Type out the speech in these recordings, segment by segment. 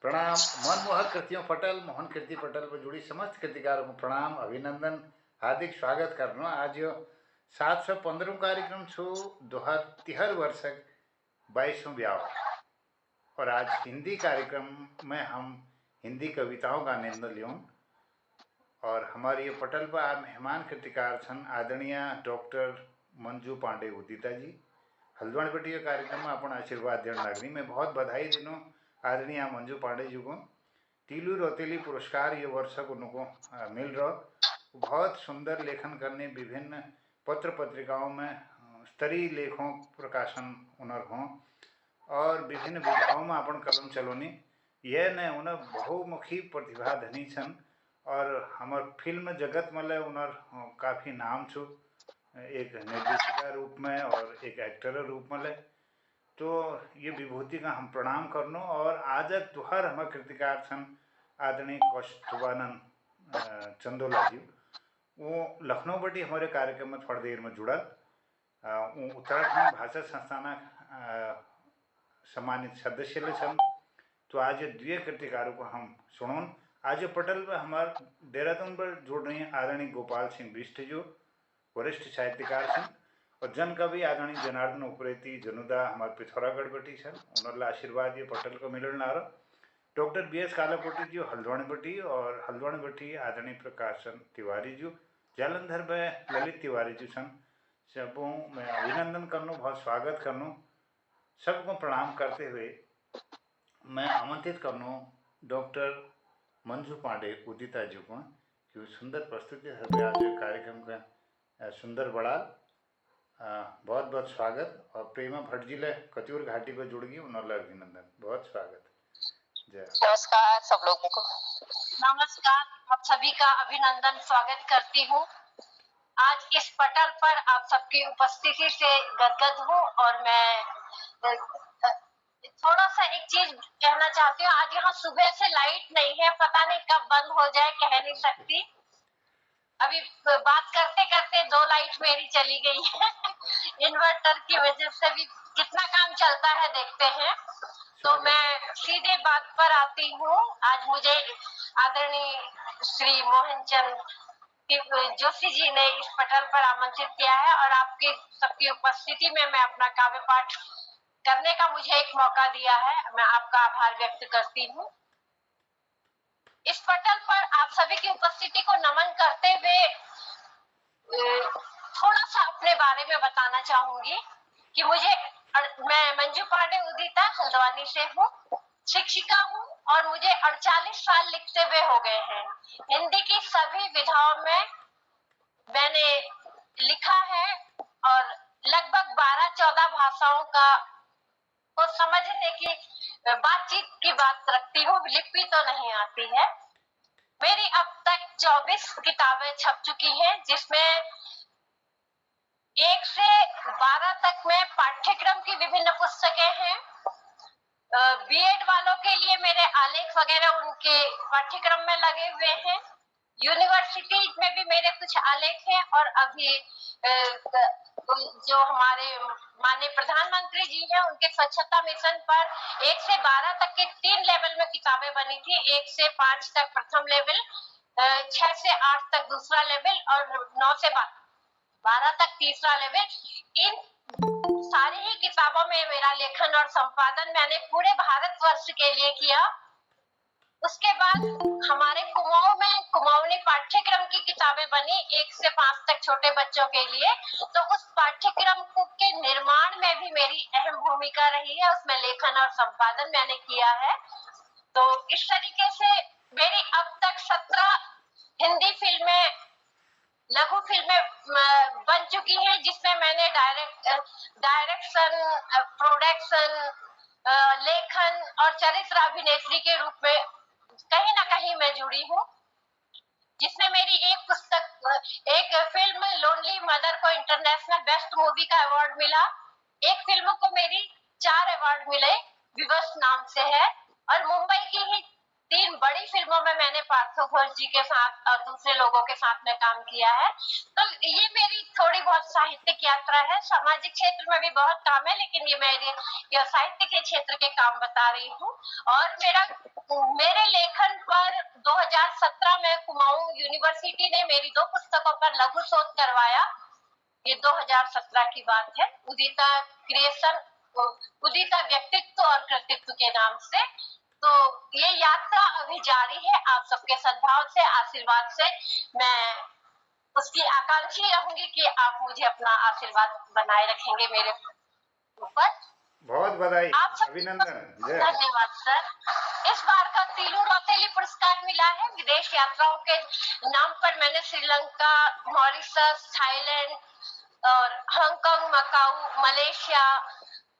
प्रणाम। मनमोहक कृतियों पटल मोहन कीर्ति पटल पर जुड़ी समस्त कृतिकारों को प्रणाम, अभिनंदन, हार्दिक स्वागत करनो। आज यो 715 कार्यक्रम छु 2013 वर्षक 22वां ब्याह और आज हिंदी कार्यक्रम में हम हिंदी कविताओं का आनंद लियों। और हमारे ये पटल पर आज मेहमान कृतिकार छन आदरणीय डॉक्टर मंजू पांडे उदिता जी। हल्द्वानी बटी कार्यक्रम में अपन आशीर्वाद देने लागनी। मैं बहुत बधाई देनो आदरणीय मंजू पांडे जी को। तीलू रौतेली पुरस्कार ये वर्ष को उनको मिल रहा। बहुत सुंदर लेखन करने, विभिन्न पत्र पत्रिकाओं में स्तरीय लेखों प्रकाशन उनर हों और विभिन्न विधाओं में अपन कलम चलोनी। यह ने उन्हें बहुमुखी प्रतिभा धनी छन और हमार फिल्म जगत में उनर काफ़ी नाम छु, एक निर्देशिका रूप में और एक एक्टर रूप में। तो ये विभूति का हम प्रणाम करनो। और आज तुहर हमारे कृतिकार छन आदरणीय कौस्तुभानंद चंदोला जी। वो लखनऊ बटी हमारे कार्यक्रम में थोड़ी देर में जुड़ल। वो उत्तराखंड भाषा संस्थान सम्मानित सदस्य छन। तो आज द्वितीय कृतिकारों को हम सुनोन। आज पटल पर हमारे देहरादून पर जुड़ रही हैं आदरणीय गोपाल सिंह बिष्ट जो वरिष्ठ साहित्यकार छन और जन कवि आदरणीय जनार्दन उप्रेती जनुदा हमारे पिथौरागढ़ बटी छन। उन्होंने आशीर्वाद ये पटल को मिलन आ रहा। डॉक्टर बी एस कालाकोटी जी हल्द्वानी बटी और हल्द्वानी बटी आदरणीय प्रकाशन तिवारी जी, जालंधर में ललित तिवारी जी छन। सबों मैं अभिनंदन करनो, बहुत स्वागत करनो। सबको प्रणाम करते हुए मैं आमंत्रित करनो डॉक्टर मंजू पांडे उदिता जी को कि सुंदर प्रस्तुति है आज कार्यक्रम का सुंदर बड़ा बहुत बहुत स्वागत। और प्रेमा भट्ट जी ले कचूर घाटी पर जुड़ गई, उन्होंने अभिनंदन, बहुत स्वागत। जय। नमस्कार सब लोगों को। नमस्कार, आप सभी का अभिनंदन स्वागत करती हूँ। आज इस पटल पर आप सबकी उपस्थिति से गदगद हूँ और मैं थोड़ा सा एक चीज कहना चाहती हूँ। आज यहाँ सुबह से लाइट नहीं है, पता नहीं कब बंद हो जाए, कह नहीं सकती। अभी बात करते करते 2 लाइट मेरी चली गई है इन्वर्टर की वजह से भी कितना काम चलता है देखते हैं। तो मैं सीधे बात पर आती हूँ। आज मुझे आदरणीय श्री मोहनचंद जोशी जी ने इस पटल पर आमंत्रित किया है और आपकी सबकी उपस्थिति में मैं अपना काव्य पाठ करने का मुझे एक मौका दिया है। मैं आपका आभार व्यक्त करती हूँ। इस पटल पर आप सभी की उपस्थिति को नमन करते हुए थोड़ा सा अपने बारे में बताना चाहूंगी कि मैं मंजू पांडे उदिता हल्द्वानी से हूँ, शिक्षिका हूँ और मुझे 48 साल लिखते हुए हो गए हैं। हिंदी की सभी विधाओं में मैंने लिखा है और लगभग 12-14 भाषाओं को समझने की बातचीत की बात रखती हूँ। लिपि तो नहीं आती है। मेरी अब तक 24 किताबें छप चुकी हैं, जिसमें 1 से 12 तक में पाठ्यक्रम की विभिन्न पुस्तकें हैं। बीएड वालों के लिए मेरे आलेख वगैरह उनके पाठ्यक्रम में लगे हुए हैं। यूनिवर्सिटी में भी मेरे कुछ आलेख हैं और अभी जो हमारे माननीय प्रधानमंत्री जी हैं उनके स्वच्छता मिशन पर 1 से 12 तक के 3 लेवल में किताबें बनी थी। 1 से 5 तक प्रथम लेवल, 6 से 8 तक दूसरा लेवल और 9 से 12 तक तीसरा लेवल। इन सारी ही किताबों में मेरा लेखन और संपादन मैंने पूरे भारतवर्ष के लिए किया। उसके बाद हमारे कुमाऊं में कुमाऊनी पाठ्यक्रम की किताबें बनी 1 से 5 तक छोटे बच्चों के लिए। तो उस पाठ्यक्रम के निर्माण में भी मेरी अहम भूमिका रही है। उसमें लेखन और संपादन मैंने किया है। तो इस तरीके से मेरी अब तक 17 हिंदी फिल्में, लघु फिल्में बन चुकी हैं, जिसमें मैंने डायरेक्शन, प्रोडक्शन, लेखन और चरित्र अभिनेत्री के रूप में कहीं ना कहीं मैं जुड़ी हूँ। जिसमें मेरी एक फिल्म लोनली मदर को इंटरनेशनल बेस्ट मूवी का अवार्ड मिला। एक फिल्म को मेरी 4 अवार्ड मिले, विवश नाम से है। और मुंबई की ही 3 बड़ी फिल्मों में मैंने पार्थ घोष जी के साथ और दूसरे लोगों के साथ में काम किया है। तो ये मेरी थोड़ी बहुत साहित्यिक यात्रा है। सामाजिक क्षेत्र में भी बहुत काम है, लेकिन ये साहित्य के क्षेत्र के काम बता रही हूँ। और मेरे लेखन पर 2017 में कुमाऊं यूनिवर्सिटी ने मेरी 2 पुस्तकों पर लघु शोध करवाया। ये 2017 की बात है। उदिता व्यक्तित्व और कृतित्व के नाम से। तो ये यात्रा अभी जारी है। आप सबके सद्भाव से, आशीर्वाद से मैं उसकी आकांक्षी रहूंगी कि आप मुझे अपना आशीर्वाद बनाए रखेंगे मेरे ऊपर। बहुत बधाई, आप सब अभिनंदन। धन्यवाद सर। इस बार का तीलू रौतेली पुरस्कार मिला है विदेश यात्राओं के नाम पर। मैंने श्रीलंका, मॉरिशस, थाईलैंड और हांगकांग, मकाऊ, मलेशिया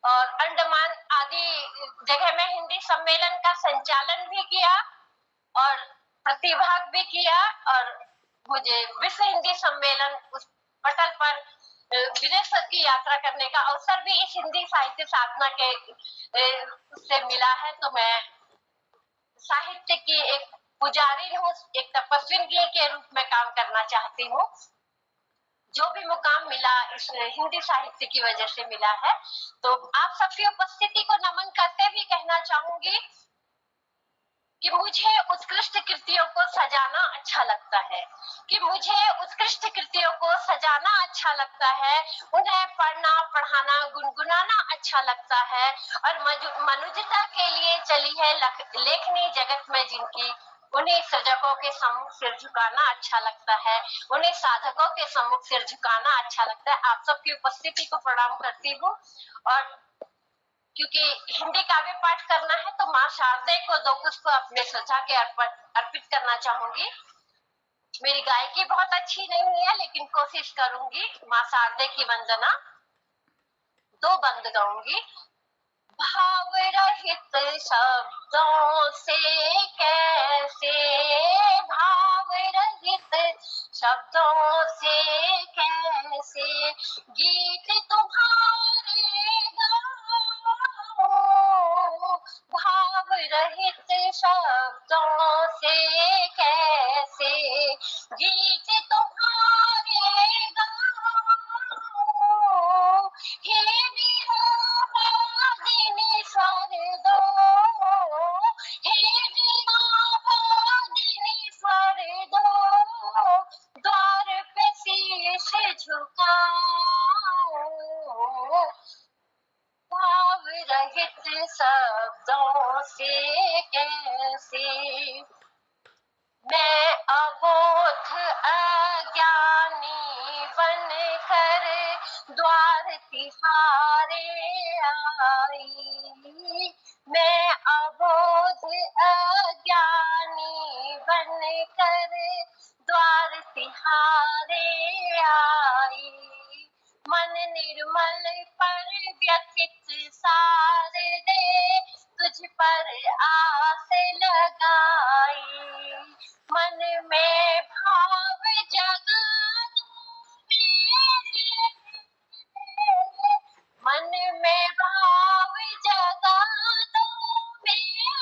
और अंडमान आदि जगह में हिंदी सम्मेलन का संचालन भी किया और प्रतिभाग भी किया। और मुझे विश्व हिंदी सम्मेलन उस पटल पर विदेश की यात्रा करने का अवसर भी इस हिंदी साहित्य साधना के से मिला है। तो मैं साहित्य की एक पुजारी हूँ, एक तपस्विनी के रूप में काम करना चाहती हूँ। जो भी मुकाम मिला इस हिंदी साहित्य की वजह से मिला है। तो आप सबकी उपस्थिति को नमन करते हुए कहना चाहूंगी कि मुझे उत्कृष्ट कृतियों को सजाना अच्छा लगता है, अच्छा लगता है, उन्हें पढ़ना, पढ़ाना, गुनगुनाना अच्छा लगता है। और मनुजता के लिए चली है लेखनी जगत में जिनकी, उन्हें सृजकों के सम्मुख सिर झुकाना अच्छा लगता है, उन्हें साधकों के सम्मुख सिर झुकाना अच्छा लगता है। आप सबकी उपस्थिति को प्रणाम करती हूँ। और क्योंकि हिंदी काव्य पाठ करना है तो माँ शारदे को 2 पुष्प अपने सजा के अर्पित करना चाहूंगी। मेरी गायकी बहुत अच्छी नहीं है, लेकिन कोशिश करूंगी। माँ शारदे की वंदना 2 बंद गाऊंगी। भाव रहित शब्दों से कैसे, भाव रहित शब्दों से कैसे गीत तुम्हारे गाऊं, भाव रहित शब्दों से कैसे गीत तुम्हारे गाऊं, हे विहारिणी स्वर दो, हे विहारिणी स्वर दो, द्वार पे शीश झुकाऊं, भाव रहित शब्दों से कैसे मैं अबोध अज्ञानी बन कर द्वार तिहारे आई, मैं अबोध अज्ञानी बन कर द्वार तिहारे आई, मन निर्मल पर व्यथित शारदे तुझ पर आस लगाई, मन में भाव जगा मन में भाव जगा दो मेरे,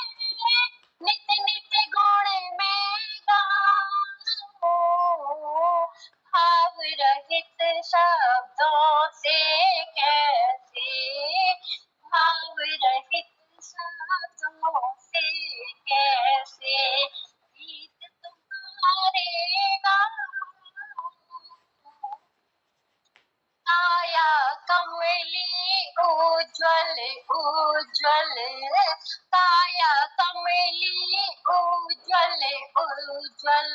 नित नित गुण में गाऊं, भाव रहित शब्दों से कैसे, भाव रहित शब्दों से कैसे गीत तुम्हारे गाऊं, काया कमली उज्ज्वल उज्ज्वल, काया कमली उज्ज्वल उज्ज्वल,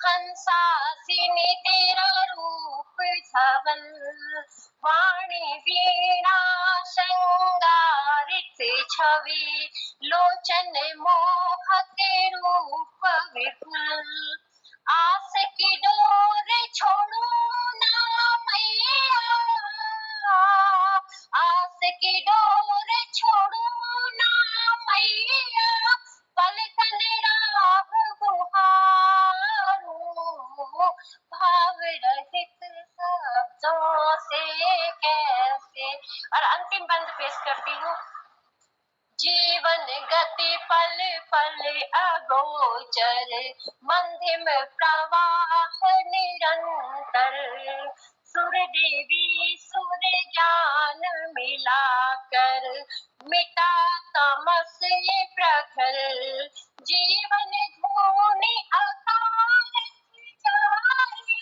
हंसासिनी तेरा रूप धवल, वाणी वीणा श्रृंगारित छवि, लोचन मोहक रूप विपुल, आस की डोर छोड़ो ना मैया, आस की डोर छोड़ो ना मैया, पलकन राह गुहारूं, भाव रहित शब्दों से कैसे। और अंतिम बंद पेश करती हूँ। जीवन गत गति पल पल अगोचर, मंधिम प्रवाह निरंतर, सुर देवी सुर ज्ञान मिलाकर, मिटा तमस ये प्रखर, जीवन धूनि अकाल जाए,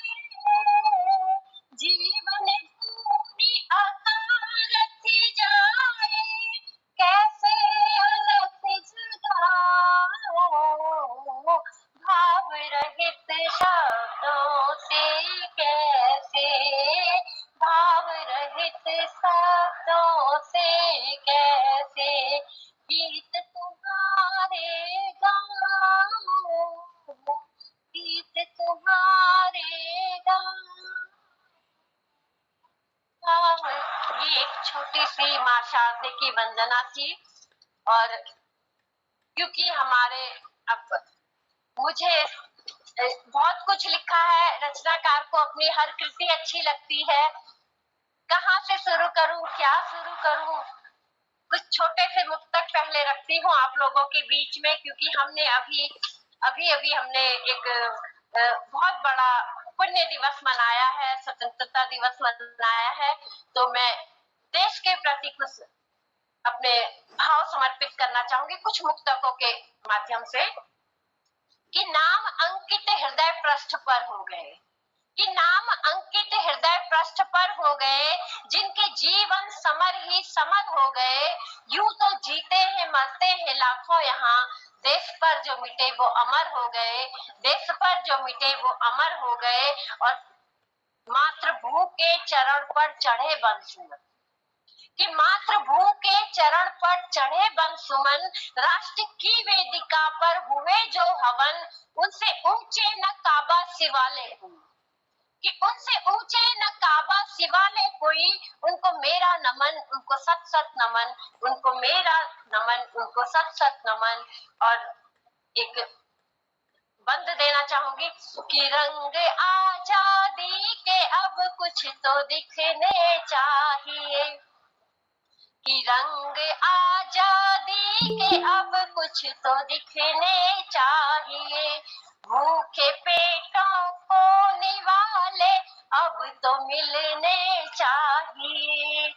जीवन धूनि अकाल जाए, कैसे अलख जगाओ, भाव रहित शब्दों से कैसे, भाव रहित शब्दों से कैसे, गीत तुम्हारे गाऊं, गीत तुम्हारे गाऊं। ये एक छोटी सी माँ शारदे की वंदना थी। और क्योंकि हमारे अब मुझे बहुत कुछ लिखा है, रचनाकार को अपनी हर कृति अच्छी लगती है, कहाँ से शुरू करूं, क्या शुरू करूं, कुछ छोटे से मुक्तक पहले रखती हूँ आप लोगों के बीच में, क्योंकि हमने अभी हमने एक बहुत बड़ा पुण्य दिवस मनाया है, स्वतंत्रता दिवस मनाया है, तो मैं देश के प्रति कुछ अपने भाव समर्पित करना चाहूंगी कुछ मुक्तकों के माध्यम से। कि नाम अंकित हृदय पृष्ठ पर हो गए, कि नाम अंकित हृदय पृष्ठ पर हो गए, जिनके जीवन समर ही समर हो गए, यूं तो जीते हैं मरते हैं लाखों यहाँ, देश पर जो मिटे वो अमर हो गए, देश पर जो मिटे वो अमर हो गए, और मातृभू के चरण पर चढ़े बंसुमन, कि मातृभू के चरण पर चढ़े बंसुमन, राष्ट्र की वेदिका पर हुए जो हवन, उनसे ऊंचे न काबा सिवाले कोई, कि उनसे ऊंचे न काबा सिवाले कोई, उनको मेरा नमन, उनको सत सत नमन, उनको मेरा नमन, उनको सत सत नमन। और एक बंद देना चाहूंगी कि रंग आजादी के अब कुछ तो दिखने चाहिए, कि रंग आजादी के अब कुछ तो दिखने चाहिए, भूखे पेटों को निवाले अब तो मिलने चाहिए,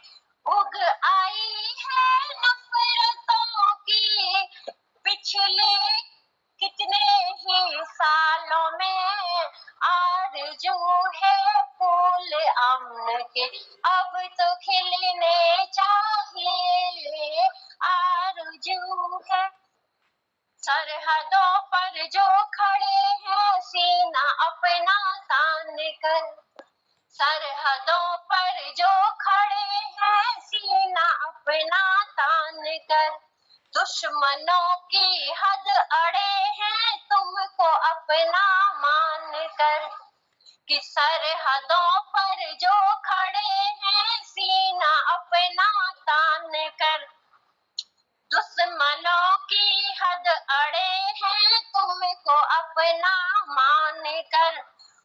उग आई है नफरतों की पिछले कितने ही सालों में, आरज़ू है फूल अमन के अब तो खिलने चाहिए, आरज़ू है। सरहदों पर जो खड़े हैं सीना अपना तान कर, सरहदों पर जो खड़े हैं सीना अपना तान कर, दुश्मनों की हद अड़े हैं तुमको अपना मान कर, कि सरहदों पर जो खड़े हैं सीना अपना तान कर, दुश्मनों की हद अड़े हैं तुमको अपना मान कर,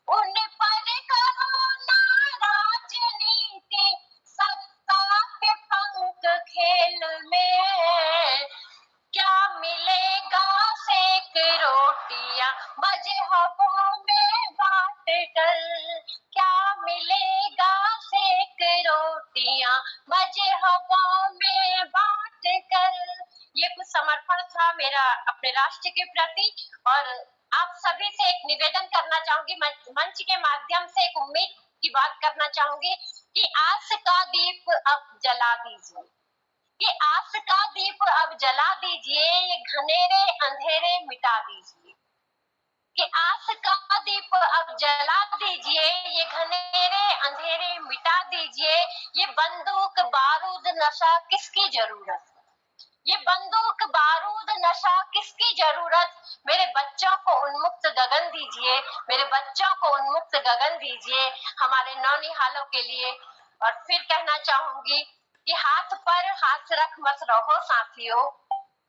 उन पर करो ना राजनीति सत्ता के पंख खेल में, क्या मिलेगा सेक रोटियां मजहबों में बांट कर, क्या मिलेगा सेक रोटियां मजहबों में बांट कर। ये कुछ समर्पण था मेरा अपने राष्ट्र के प्रति। और आप सभी से एक निवेदन करना चाहूंगी, मंच के माध्यम से एक उम्मीद की बात करना चाहूंगी कि आस का दीप अब जला दीजिए, कि आस का दीप अब जला दीजिए, ये घनेरे अंधेरे मिटा दीजिए, कि आस का दीप अब जला दीजिए, ये घनेरे अंधेरे मिटा दीजिए, ये बंदूक बारूद नशा किसकी जरूरत, ये बंदूक बारूद नशा किसकी जरूरत, मेरे बच्चों को उन्मुक्त गगन दीजिए, मेरे बच्चों को उन्मुक्त गगन दीजिए हमारे नौनिहालों के लिए। और फिर कहना चाहूंगी कि हाथ पर हाथ रख मत रहो साथियों,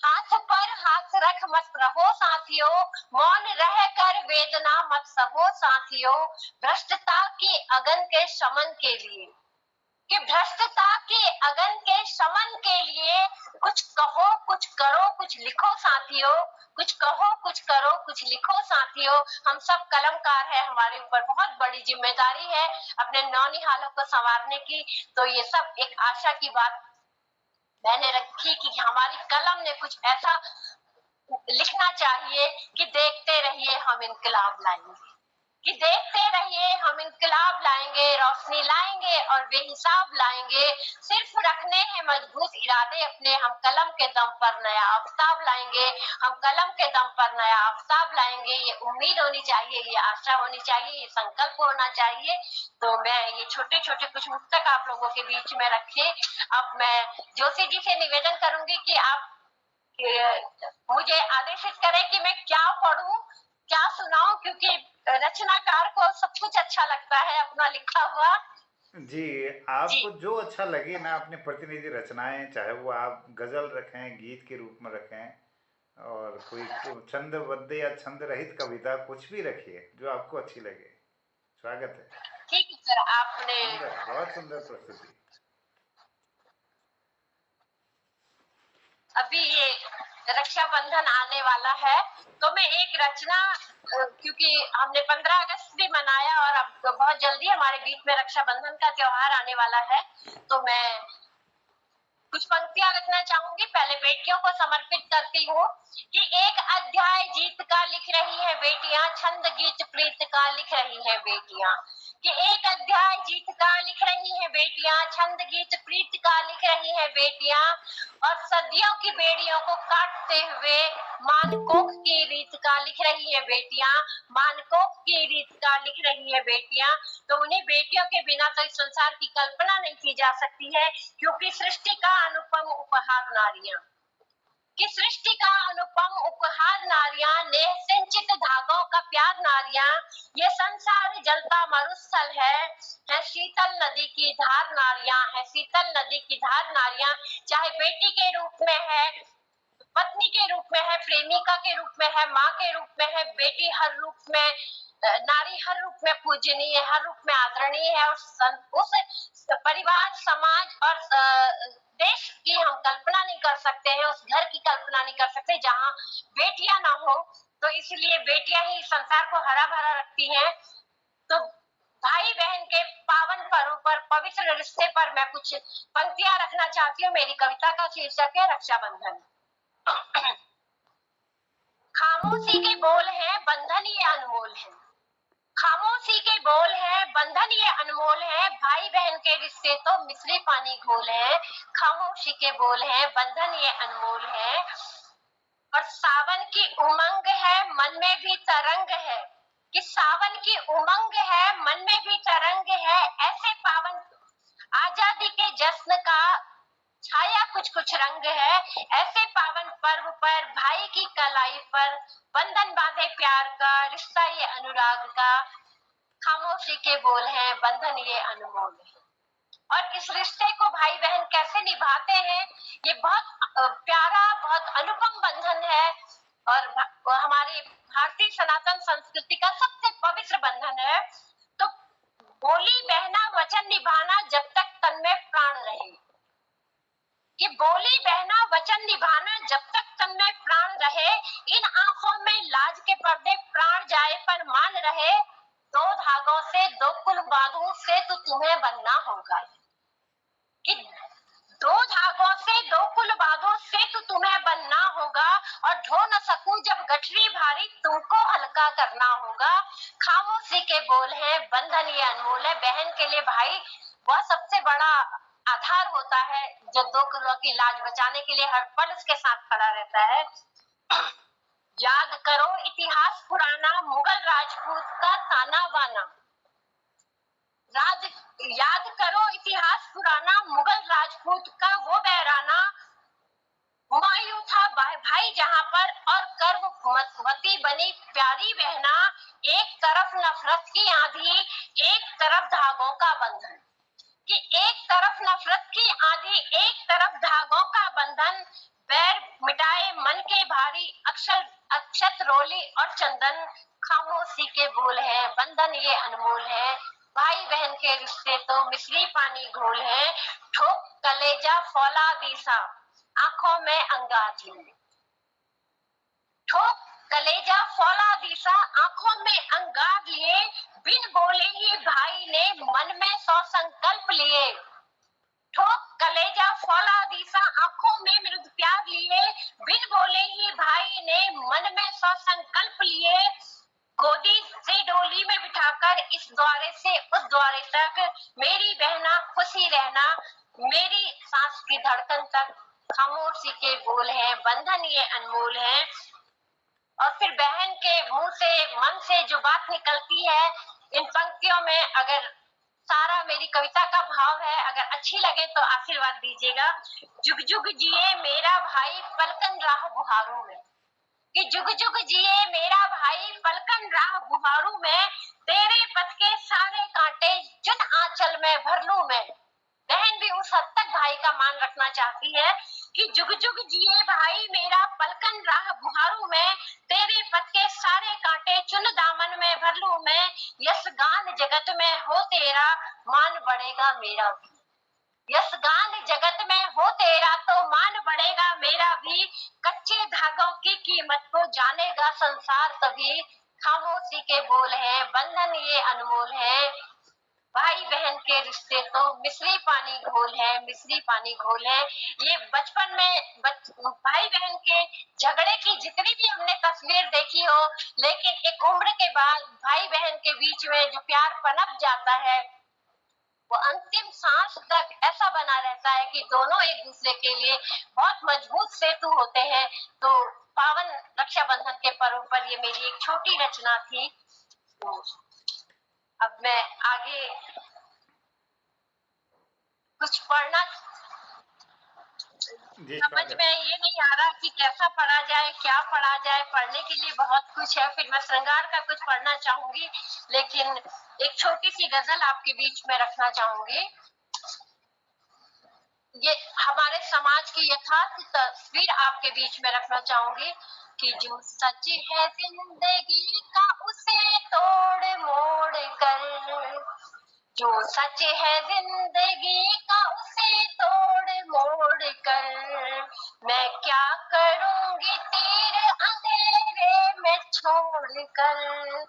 हाथ पर हाथ रख मत रहो साथियों, मौन रह कर वेदना मत सहो साथियों, भ्रष्टता की अगन के शमन के लिए, कि भ्रष्टता के अगन के शमन के लिए कुछ कहो, कुछ करो, कुछ लिखो साथियों, कुछ कहो कुछ करो कुछ लिखो साथियों। हम सब कलमकार है, हमारे ऊपर बहुत बड़ी जिम्मेदारी है अपने नौनिहालों को संवारने की। तो ये सब एक आशा की बात मैंने रखी कि हमारी कलम ने कुछ ऐसा लिखना चाहिए कि देखते रहिए हम इनकलाब लाएंगे, कि देखते रहिए हम इनकलाब लाएंगे, रोशनी लाएंगे और बेहिसाब लाएंगे। सिर्फ रखने हैं मजबूत इरादे अपने, हम कलम के दम पर नया आफ्ताब लाएंगे, हम कलम के दम पर नया आफ्ताब लाएंगे। ये उम्मीद होनी चाहिए, ये आशा होनी चाहिए, ये संकल्प होना चाहिए। तो मैं ये छोटे छोटे कुछ मुक्तक आप लोगों के बीच में रखे। अब मैं जोशी जी से निवेदन करूंगी कि आप मुझे आदेशित करें कि मैं क्या पढ़ूं, क्या सुनाऊं, क्योंकि रचनाकार को सब कुछ अच्छा लगता है अपना लिखा हुआ। जी, आपको जो अच्छा लगे ना, अपने प्रतिनिधि रचनाएं, चाहे वो आप गजल रखें, गीत के रूप में रखें, और कोई छंदबद्ध या छंद रहित कविता, कुछ भी रखिए जो आपको अच्छी लगे। स्वागत है। ठीक है सर, आपने बहुत सुंदर प्रस्तुति। अभी ये रक्षाबंधन आने वाला है तो मैं एक रचना, क्योंकि हमने 15 अगस्त भी मनाया और अब तो बहुत जल्दी हमारे बीच में रक्षाबंधन का त्योहार आने वाला है, तो मैं कुछ पंक्तियां रखना चाहूंगी। पहले बेटियों को समर्पित करती हूँ कि एक अध्याय जीत का लिख रही है बेटियां, छंद गीत प्रीत का लिख रही है बेटियां, कि एक अध्याय जीत का लिख रही है बेटियां, छंद गीत प्रीत का लिख रही है बेटियां, और सदियों की बेड़ियों को काटते हुए मानकोक की रीत का लिख रही है बेटियां, मानकोक की रीत का लिख रही है बेटियां। तो उन्हीं बेटियों के बिना तो इस संसार की कल्पना नहीं की जा सकती है, क्योंकि सृष्टि का अनुपम उपहार नारियां, कि सृष्टि का अनुपम उपहार नारियां, नेह सिंचित धागों का प्यार नारियां, ये संसार जलता मरुस्थल है शीतल नदी की धार नारियां, है शीतल नदी की धार नारियां। चाहे बेटी के रूप में है, पत्नी के रूप में है, प्रेमिका के रूप में है, माँ के रूप में है, बेटी हर रूप में, नारी हर रूप में पूजनीय है, हर रूप में आदरणीय है, और उस परिवार समाज और देश की हम कल्पना नहीं कर सकते हैं, उस घर की कल्पना नहीं कर सकते जहाँ बेटियां ना हो। तो इसलिए बेटियां ही संसार को हरा भरा रखती हैं। तो भाई बहन के पावन पर्व पर, पवित्र रिश्ते पर मैं कुछ पंक्तियां रखना चाहती हूँ। मेरी कविता का शीर्षक है रक्षाबंधन। खामोशी के बोल है बंधन ये अनमोल है, खामोशी के बोल है बंधन ये अनमोल है, भाई बहन के रिश्ते तो मिश्री पानी घोल है, खामोशी के बोल है बंधन ये अनमोल है। और सावन की उमंग है मन में भी तरंग है, कि सावन की उमंग है मन में भी तरंग है, ऐसे पावन आजादी के जश्न का छाया कुछ कुछ रंग है, ऐसे पावन पर्व पर भाई की कलाई पर बंधन बांधे प्यार का, रिश्ता ये अनुराग का, खामोशी के बोल हैं बंधन ये अनमोल है। और इस रिश्ते को भाई बहन कैसे निभाते हैं, ये बहुत प्यारा, बहुत अनुपम बंधन है, और हमारी भारतीय सनातन संस्कृति का सबसे पवित्र बंधन है। तो बोली बहना वचन निभाना जब तक तन में प्राण रहे, कि बोली बहना वचन निभाना जब तक तन में प्राण रहे, इन आंखों में लाज के पर्दे प्राण जाए पर मान रहे, दो धागों से दो कुल बांधूं से तो तुम्हें बनना होगा, कि दो धागों से दो कुल बांधों से तो तुम्हें बनना होगा, और ढो न सकूं जब गठरी भारी तुमको हल्का करना होगा, खामोशी के बोल है बंधन ये अनमोल है। बहन के लिए भाई वह सबसे बड़ा आधार होता है जो दो कुलों की लाज बचाने के लिए हर पल उसके साथ खड़ा रहता है। याद करो इतिहास पुराना मुगल राजपूत का ताना बाना, याद करो इतिहास पुराना मुगल राजपूत का वो बहराना, हुमायूं था भाई जहां पर और कर्मवती बनी प्यारी बहना, एक तरफ नफरत की आंधी एक तरफ धागों का बंधन, कि एक तरफ नफरत की आंधी एक तरफ धागों का बंधन, बैर मिटाए मन के भारी अक्षर अक्षत रोली और चंदन, खामोशी के बोल है बंधन ये अनमोल है, भाई बहन के रिश्ते तो मिश्री पानी घोल है, ठोक कलेजा फौलादी सा आंखों में अंगार झूले, कलेजा फौला दिशा आंखों में अंगार लिए, बिन बोले ही भाई ने मन में 100 संकल्प लिए। ठोक कलेजा फौला दिशा आंखों में मृदु प्यार लिए, बिन बोले ही भाई ने मन में 100 संकल्प लिए। गोदी से डोली में बिठाकर इस द्वारे से उस द्वारे तक, मेरी बहना खुशी रहना, मेरी सांस की धड़कन तक। खामोशी के बोल हैं, बंधन ये अनमोल है। और फिर बहन के मुंह से, मन से जो बात निकलती है इन पंक्तियों में, अगर सारा मेरी कविता का भाव है, अगर अच्छी लगे तो आशीर्वाद दीजिएगा। जुग जुग जिए मेरा भाई पलकन राह बुहारों में, कि जुग जुग जिए मेरा भाई पलकन राह बुहारों में, तेरे पथ के सारे कांटे जुन आंचल में भर लूं मैं। बहन भी उस हद तक भाई का मान रखना चाहती है कि जुग जुग जिए भाई मेरा पलकन राह बुहारों में, तेरे पथ के सारे कांटे चुन दामन में भर लूं मैं। यस गान जगत में हो तेरा, मान बढ़ेगा मेरा भी। यस गान जगत में हो तेरा तो मान बढ़ेगा मेरा भी। कच्चे धागों की कीमत को जानेगा संसार तभी। खामोशी के बोल हैं, बंधन ये अनमोल है। भाई बहन के रिश्ते तो मिश्री पानी घोल है, मिश्री पानी घोल है। ये बचपन में भाई बहन के झगड़े की जितनी भी हमने तस्वीर देखी हो, लेकिन एक उम्र के बाद भाई बहन के बीच में जो प्यार पनप जाता है वो अंतिम सांस तक ऐसा बना रहता है कि दोनों एक दूसरे के लिए बहुत मजबूत सेतु होते हैं। तो पावन रक्षाबंधन के पर्व पर ये मेरी एक छोटी रचना थी। तो अब मैं आगे कुछ पढ़ना, समझ में ये नहीं आ रहा कि कैसा पढ़ा जाए, क्या पढ़ा जाए। पढ़ने के लिए बहुत कुछ है। फिर मैं श्रृंगार का कुछ पढ़ना चाहूंगी, लेकिन एक छोटी सी गजल आपके बीच में रखना चाहूंगी। ये हमारे समाज की यथार्थ तस्वीर आपके बीच में रखना चाहूंगी कि जो सच है जिंदगी का उसे तोड़ मोड़ कर, जो सच है जिंदगी का उसे तोड़ मोड़ कर, मैं क्या करूंगी तीर अंधेरे में छोड़ कर।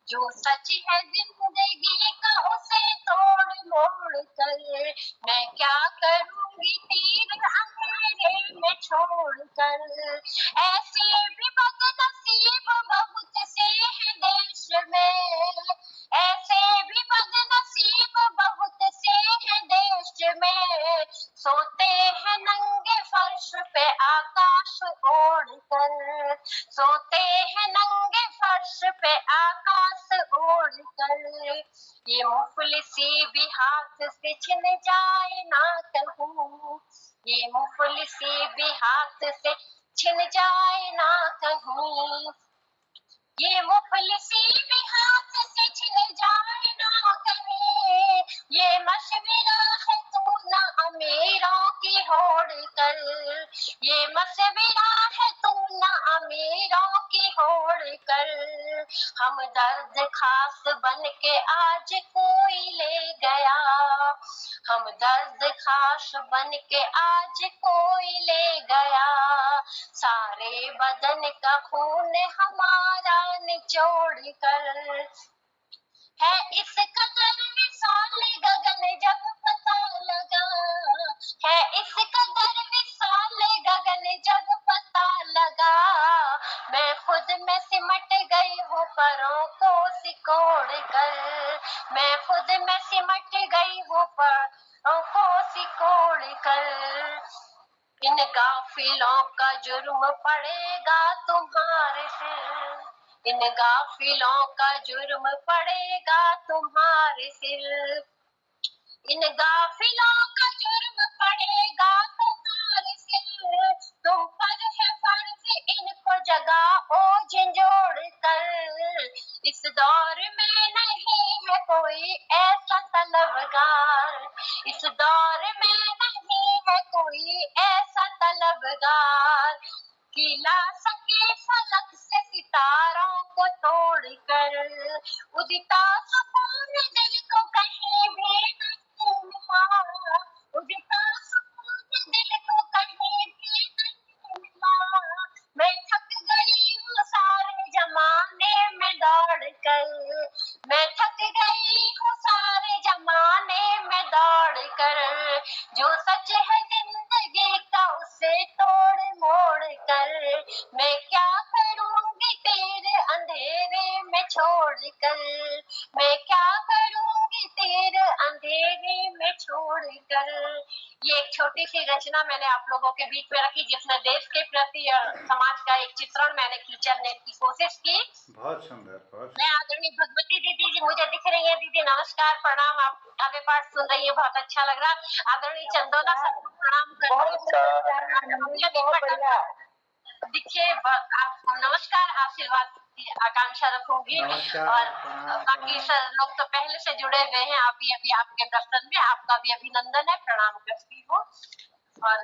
जो सच है जिंदगी का उसे तोड़ मोड़ कर, मैं क्या करूंगी तीर अंधेरे में छोड़ कर। ऐसे भी बदनसीब बहुत से हैं देश में, ऐसे भी बदनसीब बहुत से हैं देश में, सोते हैं नंगे फर्श पे आकाश ओढ़ कर, सोते हैं नंगे फर्श पे आकाश ओढ़ कर। ये मुफलिसी भी हाथ से छिन जाए ना कहूँ, ये मुफलिसी भी हाथ से छिन जाए ना कहूँ, ये मुफलिसी भी हाथ से छिन जाए ना कहीं। ये मशवरा है तू ना अमीरों की होड़ कर, ये मशवरा है तू ना अमीरों की होड़ कर। हम दर्द खास बन के आज कोई ले गया, हम दर्द खास बन के आज कोई ले गया। सारे बदन का खून हमारा निचोड़ कर, है इस कदर विशाल गगन जब पता लगा, है इस कदर विशाल गगन जब पता लगा। मैं खुद में सिमट गई हूँ परों को सिकोड़ कर, मैं खुद में सिमट गई हूँ परों को सिकोड़ कर। इन गाफिलों का जुर्म पड़ेगा तुम्हारे सिर, इन गाफिलों का जुर्म पड़ेगा तुम्हारे सिर, इन गाफिलों का जुर्म पड़ेगा तुम्हारे सिर। तुम पर है फर्ज इनको जगाओ झंझोड़ कर, इस दौर में नहीं है कोई ऐसा तलबगार, इस दौर में नहीं है कोई ऐसा तलबगार कि ला सके फलक से सितारों को तोड़ कर। उदिता सुकून दिल को कहीं भी नहीं मिला, उदिता सुकून दिल को कहीं भी नहीं मिला। मैं थक गई हूँ मैं क्या करूंगी तेरे अंधेरे में छोड़कर, मैं क्या करूंगी तेरे अंधेरे में छोड़कर। ये एक छोटी सी रचना मैंने आप लोगों के बीच में रखी, जिसमें देश के प्रति और समाज का एक चित्रण मैंने खींचने की कोशिश की। बहुत सुंदर, बहुत मैं आदरणीय भगवती दीदी जी मुझे दिख रही है। दीदी नमस्कार, प्रणाम। आप काव्य पाठ सुन रही है, बहुत अच्छा लग रहा। आदरणीय चंदोला सबको प्रणाम कर देखिए, आपको नमस्कार, आशीर्वाद की आकांक्षा रखूंगी। नमस्कार, और प्रणाम, बाकी प्रणाम। सर लोग तो पहले से जुड़े हुए हैं, अभी अभी आपके दर्शन में, आपका भी अभिनंदन है, प्रणाम करती हूँ। और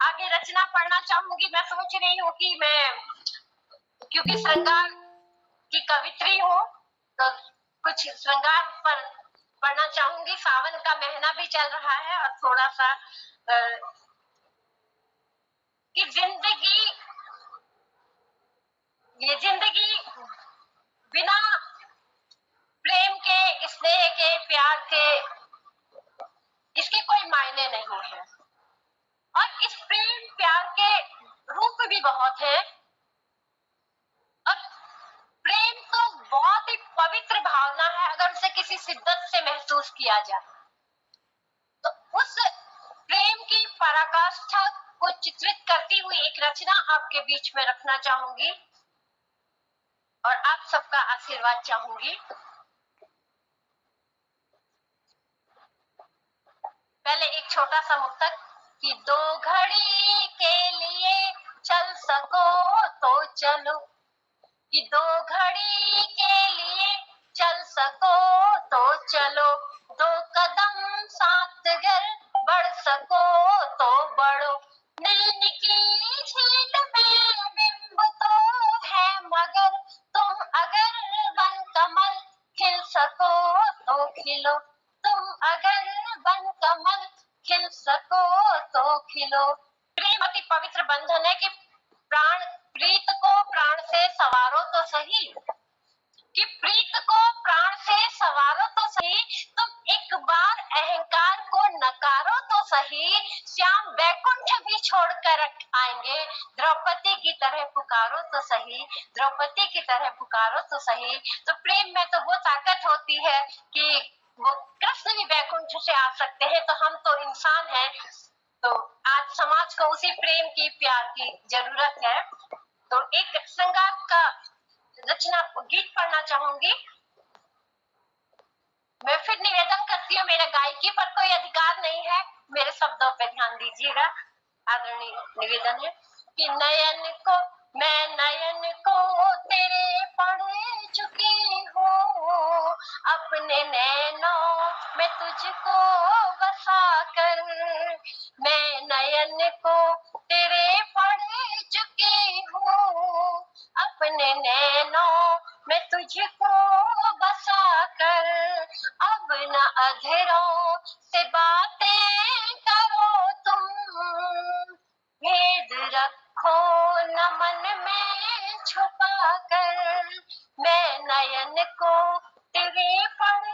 आगे रचना पढ़ना चाहूंगी। मैं सोच रही हूँ कि मैं, क्योंकि श्रृंगार की कवित्री हूँ, तो कुछ श्रृंगार पर पढ़ना चाहूंगी। सावन का महीना भी चल रहा है और थोड़ा सा कि ये जिंदगी बिना प्रेम के, स्नेह के, प्यार के, इसके कोई मायने नहीं है। और इस प्रेम प्यार के रूप भी बहुत है। और प्रेम तो बहुत ही पवित्र भावना है, अगर उसे किसी शिद्दत से महसूस किया जाए तो उस प्रेम की पराकाष्ठा को चित्रित करती हुई एक रचना आपके बीच में रखना चाहूंगी और आप सबका आशीर्वाद चाहूंगी। पहले एक छोटा सा मुक्तक कि 2 घड़ी के लिए चल सको तो चलो, कि 2 घड़ी के लिए चल सको तो चलो, 2 कदम साथ अगर बढ़ सको तो बढ़ो। नैन की झील में बिंब तो है मगर, तुम अगर बन कमल खिल सको तो खिलो, तुम अगर बन कमल खिल सको तो खिलो। प्रेम अति पवित्र बंधन है कि प्राण प्रीत को प्राण से सवारो तो सही, कि प्रीत को प्राण से सवारो तो सही, तुम एक बार अहंकार को नकारो तो सही, श्याम वैकुंठ भी छोड़कर आएंगे, द्रौपदी की तरह पुकारो तो सही, द्रौपदी की तरह पुकारो तो सही। तो प्रेम में तो वो ताकत होती है कि वो कृष्ण भी वैकुंठ से आ सकते हैं, तो हम तो इंसान हैं। तो आज समाज को उसी प्रेम की, प्यार की जरूरत है। तो एक श्रृंगार का रचना गीत पढ़ना चाहूंगी। मैं फिर निवेदन करती हूँ, मेरे गायकी पर कोई अधिकार नहीं है, मेरे शब्दों पे ध्यान दीजिएगा। आदरणीय निवेदन है कि नयन को मैं, नयन को तेरे पढ़ चुकी हूँ, अपने नैनों में तुझको बसा कर, मैं नयन को तेरे पढ़ चुकी हूँ, अपने नैनों में तुझको बसा कर, अब न अधरों से बातें करो तुम, भेद रखो न मन में छुपा कर, मैं नयन को तेरे पढ़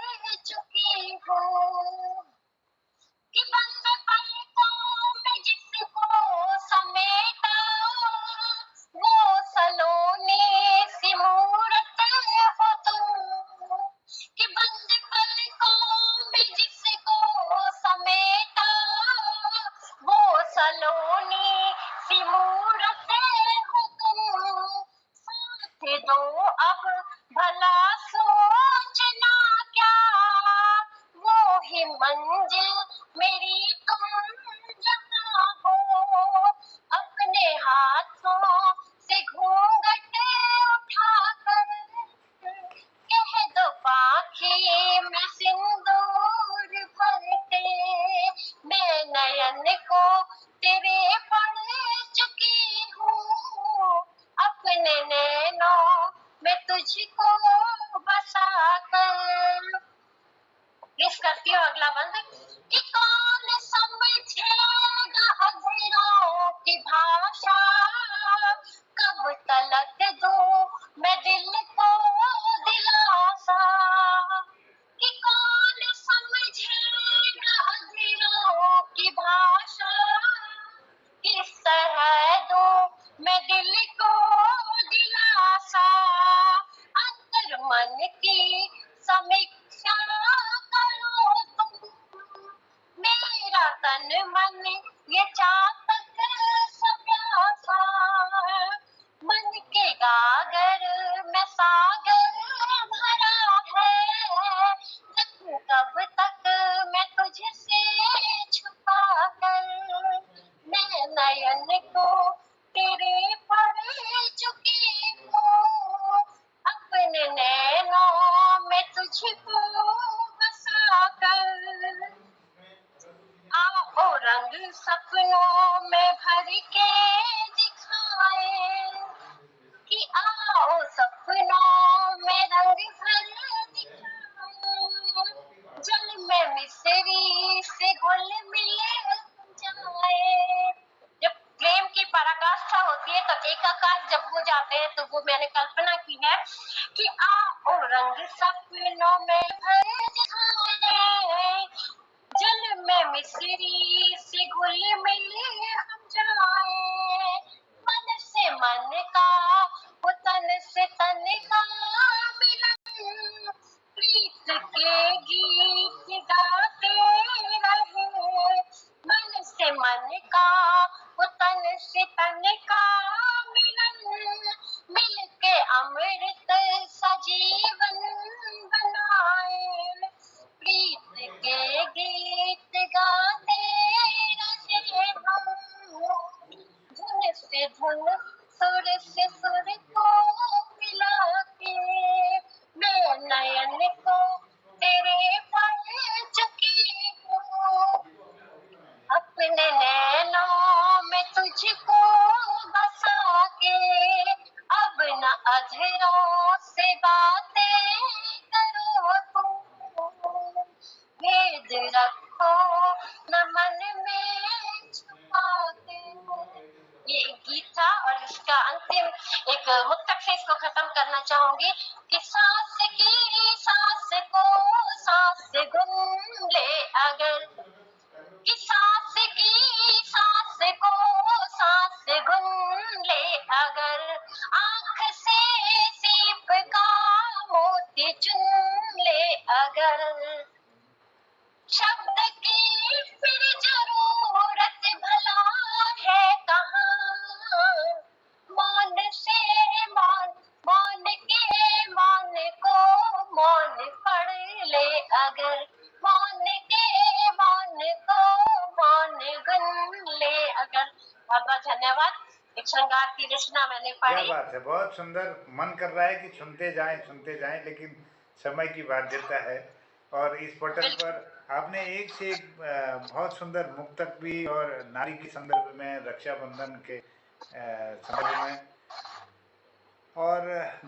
चुकी हूँ, कि बंद पलकों में जिसको समेटा, वो सलोनी सी मूरत हो तुम, कि बंद पलकों में जिसको समेटा, वो सलोनी सी मूरत हो तुम, साथ दो अब भला सोचना क्या, वो ही मंजिल मेरी तुम जहाँ हो, अपने हाथों से घूंघट उठाकर, कह दो पाखी में सिंदूर भर के, मैं नयन को तेरे पढ़ चुकी हूँ, अपने नैनों में तुझको बसा कर। प्लीज करती हूँ अगला बंद कि कौन समझेगा अधरों की भाषा, कब तलक दूं मैं दिल को दिलासा, कि कौन समझेगा अधरों की भाषा, किस तरह दूं भाषा होती है, तो एकाकार जब हो जाते हैं तो वो मैंने कल्पना की है कि आओ रंग सपनों में भर जाए, जल में मिश्री से घुल मिल हम जाए, मन से मन का वो तन से तन का मिलन, प्रीत के गीत गाते रहे, मन से मन का वो तन से तन का मिलन, मिलके अमृत सजीवन बनाए, प्रीत के गीत गाते रहे हम, धुन से धुन सुर से सुर को मिला के, मैं नयन को तेरे पढ़ चुकी हूँ, अपने नैनों में तुझको बसा के, अब न अधरों से बातें करो तुम, भेद रखो न मन में छुपा के। ये एक गीत था और इसका अंतिम एक मुक्तक से इसको खत्म करना चाहूंगी कि सांस की सांस को सांस गुन ले अगर, कि सांस की सांस को सांस गुन ले अगर, आंख से सीप का मोती चुन ले अगर, शब्द की फिर जरूरत भला है कहाँ, मौन से मौन, मौन के मौन को मौन पढ़ ले अगर, मौन के मौन को मौन गुन ले अगर। बहुत बहुत धन्यवाद। एक श्रृंगार की रचना मैंने क्या पढ़ी। बात है, बहुत सुंदर। मन कर रहा है कि सुनते जाएं, लेकिन समय की बाध्यता है। और इस पटल पर आपने एक से एक बहुत सुंदर मुक्तक भी, और नारी के संदर्भ में, रक्षाबंधन के संदर्भ में, और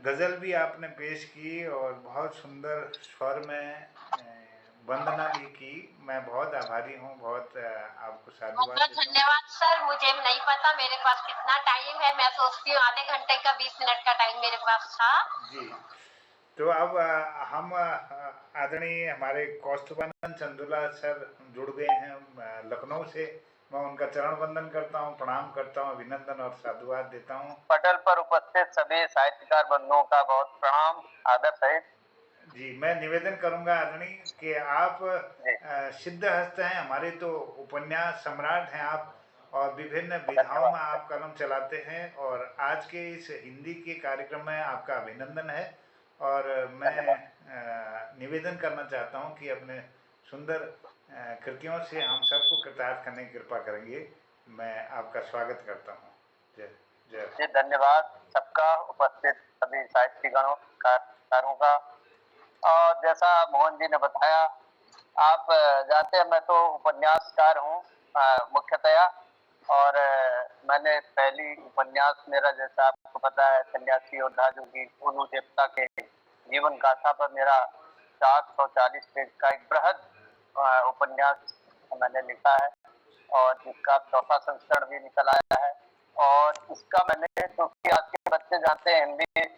गज़ल भी आपने पेश की, और बहुत सुंदर स्वर में वंदना भी की। मैं बहुत आभारी हूँ, बहुत आपको साधुवाद बहुत देता हूँ। धन्यवाद सर। मुझे नहीं पता मेरे पास कितना टाइम है, मैं सोचती हूँ आधे घंटे का 20 मिनट का टाइम मेरे पास था। जी, तो अब हम आदरणीय हमारे कौस्तुभानंद चंदुला सर जुड़ गए हैं लखनऊ से। मैं उनका चरण वंदन करता हूँ, प्रणाम करता हूँ, अभिनंदन और साधुवाद देता हूँ। पटल पर उपस्थित सभी साहित्यकार बंधुओं का बहुत प्रणाम, आदर सहित। जी, मैं निवेदन करूंगा आदरणीय कि आप जी। सिद्ध हस्त हैं, हमारे तो उपन्यास सम्राट हैं आप, और विभिन्न विधाओं में आप कलम चलाते हैं। और आज के इस हिंदी के कार्यक्रम में आपका अभिनंदन है। और मैं निवेदन करना चाहता हूं कि अपने सुंदर कृतियों से हम सबको कृतार्थ करने की कृपा करेंगे। मैं आपका स्वागत करता हूं। जय जय। जी, धन्यवाद सबका, उपस्थित सभी साहित्यकारों का। और जैसा मोहन जी ने बताया, आप जानते हैं मैं तो उपन्यासकार हूँ मुख्यतया। और मैंने पहली उपन्यास मेरा, जैसा आपको पता है, सन्यासी योद्धा जो कि गोलू देवता के जीवन गाथा पर मेरा 440 पेज का एक बृहद उपन्यास मैंने लिखा है, और जिसका चौथा संस्करण भी निकल आया है। और इसका मैंने, क्योंकि आज के बच्चे जानते हैं हिंदी,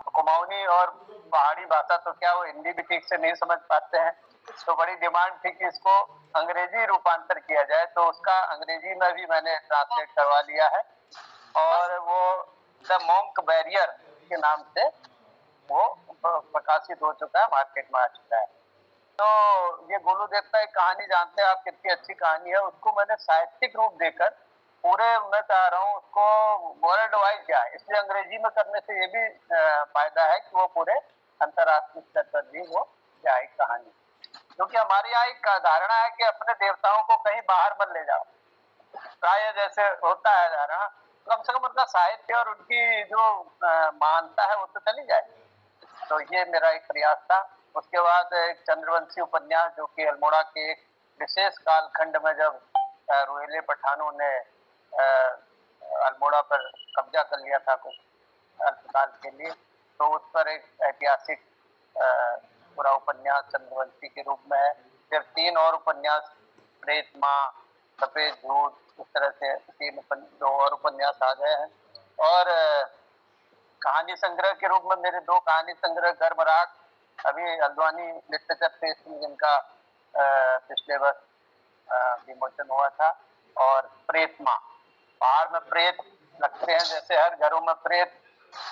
कुमाऊनी और पहाड़ी भाषा तो क्या, वो हिंदी भी ठीक से नहीं समझ पाते हैं, तो बड़ी डिमांड थी कि इसको अंग्रेजी रूपांतर किया जाए, तो उसका अंग्रेजी में भी मैंने ट्रांसलेट करवा लिया है। और वो द मॉन्क बैरियर के नाम से वो प्रकाशित हो चुका है, मार्केट में आ चुका है। तो ये गोलू देवता की कहानी जानते हैं आप, कितनी अच्छी कहानी है। उसको मैंने साहित्यिक रूप देकर पूरे, मैं चाह रहा हूँ उसको वर्ल्ड वाइड जाए, इसलिए अंग्रेजी में करने से ये भी फायदा है कि वो पूरे अंतर्राष्ट्रीय स्तर पर भी वो जाए कहानी। क्योंकि हमारे यहाँ एक धारणा है कि अपने देवताओं को कहीं बाहर मत ले जाओ, प्राय जैसे होता है धारणा, कम से कम उनका साहित्य और उनकी जो महानता है वो तो चली जाए। तो ये मेरा एक प्रयास था। उसके बाद एक चंद्रवंशी उपन्यास, जो कि अल्मोड़ा के एक विशेष कालखंड में, जब रोहिले पठानों ने अल्मोड़ा पर कब्जा कर लिया था कुछ अल्पकाल के लिए, तो उस पर एक ऐतिहासिक पूरा उपन्यास चंद्रवंशी के रूप में है। फिर 3 और उपन्यास, प्रेत माँ, सफेद झूठ इस तरह से दो और उपन्यास आ गए हैं। और कहानी संग्रह के रूप में मेरे दो कहानी संग्रह गर्भराग अभी हल्द्वानी लिटरेचर फेस्ट में जिनका पिछले वर्ष विमोचन हुआ था, और प्रेत माँ, पहाड़ में प्रेत लगते हैं, जैसे हर घरों में प्रेत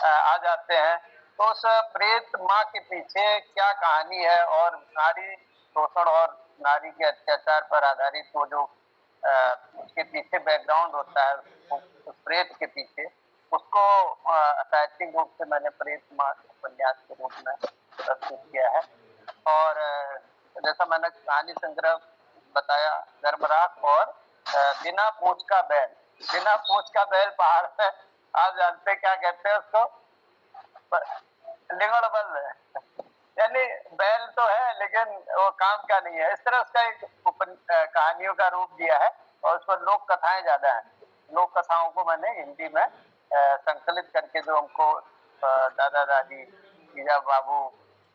आ जाते हैं, तो उस प्रेत माँ के पीछे क्या कहानी है और नारी शोषण और नारी के अत्याचार पर आधारित वो जो उसके पीछे बैकग्राउंड होता है, उस प्रेत के पीछे, उसको साहित्यिक रूप से मैंने प्रेत माँ उपन्यास के रूप में प्रस्तुत किया है। और जैसा मैंने कहानी संग्रह बताया गर्भराग और बिना पूंछ का बैल, बिना पूंछ का बैल पहाड़ में, आप जानते क्या कहते हैं उसको, लिंगड़ बल, यानी बैल तो है लेकिन वो काम का नहीं है। इस तरह उसका एक कहानियों का रूप दिया है, और उस पर लोक कथाएं ज्यादा हैं। लोक कथाओं को मैंने हिंदी में संकलित करके, जो हमको दादा दादी जीजा बाबू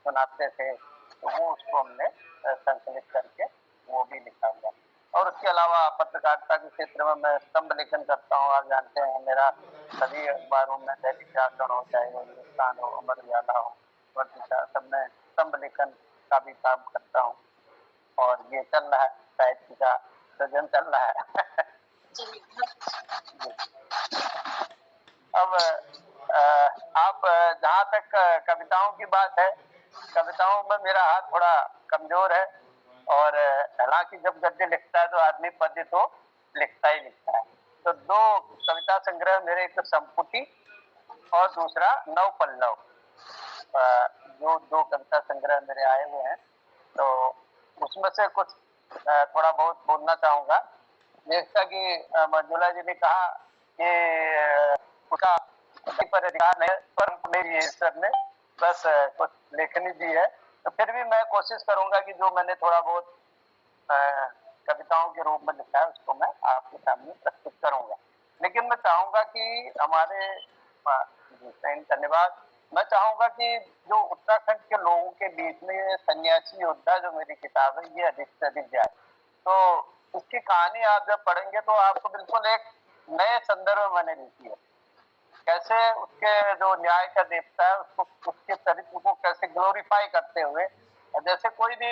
सुनाते थे, तो वो उसको हमने संकलित करके वो भी लिखा हुआ। और उसके अलावा पत्रकारिता के क्षेत्र में मैं स्तंभ लेखन करता हूँ। आप जानते हैं मेरा सभी अखबारों में दैनिक जागरण हो, चाहे वो हिंदुस्तान हो, अमर उजाला हो, वर्तिका, सब में स्तंभ लेखन का भी काम करता हूँ। और ये चल रहा है, साहित्य का सृजन चल रहा है। अब आप जहाँ तक कविताओं की बात है, कविताओं में मेरा हाथ थोड़ा कमजोर है, और हालांकि जब गद्य लिखता है तो आदमी पद्य तो लिखता ही लिखता है। तो दो कविता संग्रह मेरे, एक संपुटी और दूसरा नव पल्लव, जो दो कविता संग्रह मेरे आए हुए हैं, तो उसमें से कुछ थोड़ा बहुत बोलना चाहूंगा। जैसा कि मंजुला जी ने कहा कि उसका पर अधिकार है, पर मेरी ईश्वर ने बस कुछ लेखनी दी है, तो फिर भी मैं कोशिश करूंगा कि जो मैंने थोड़ा बहुत कविताओं के रूप में लिखा है उसको मैं आपके सामने प्रस्तुत करूंगा। लेकिन मैं चाहूंगा कि हमारे धन्यवाद, मैं चाहूंगा कि जो उत्तराखंड के लोगों के बीच में ये सन्यासी योद्धा जो मेरी किताब है, ये अधिक से अधिक जाए। तो उसकी कहानी आप जब पढ़ेंगे तो आपको बिल्कुल एक नए संदर्भ में मैंने लिखी है। कैसे उसके जो न्याय का देवता है उसको, उसके चरित्र को कैसे ग्लोरीफाई करते हुए, जैसे कोई भी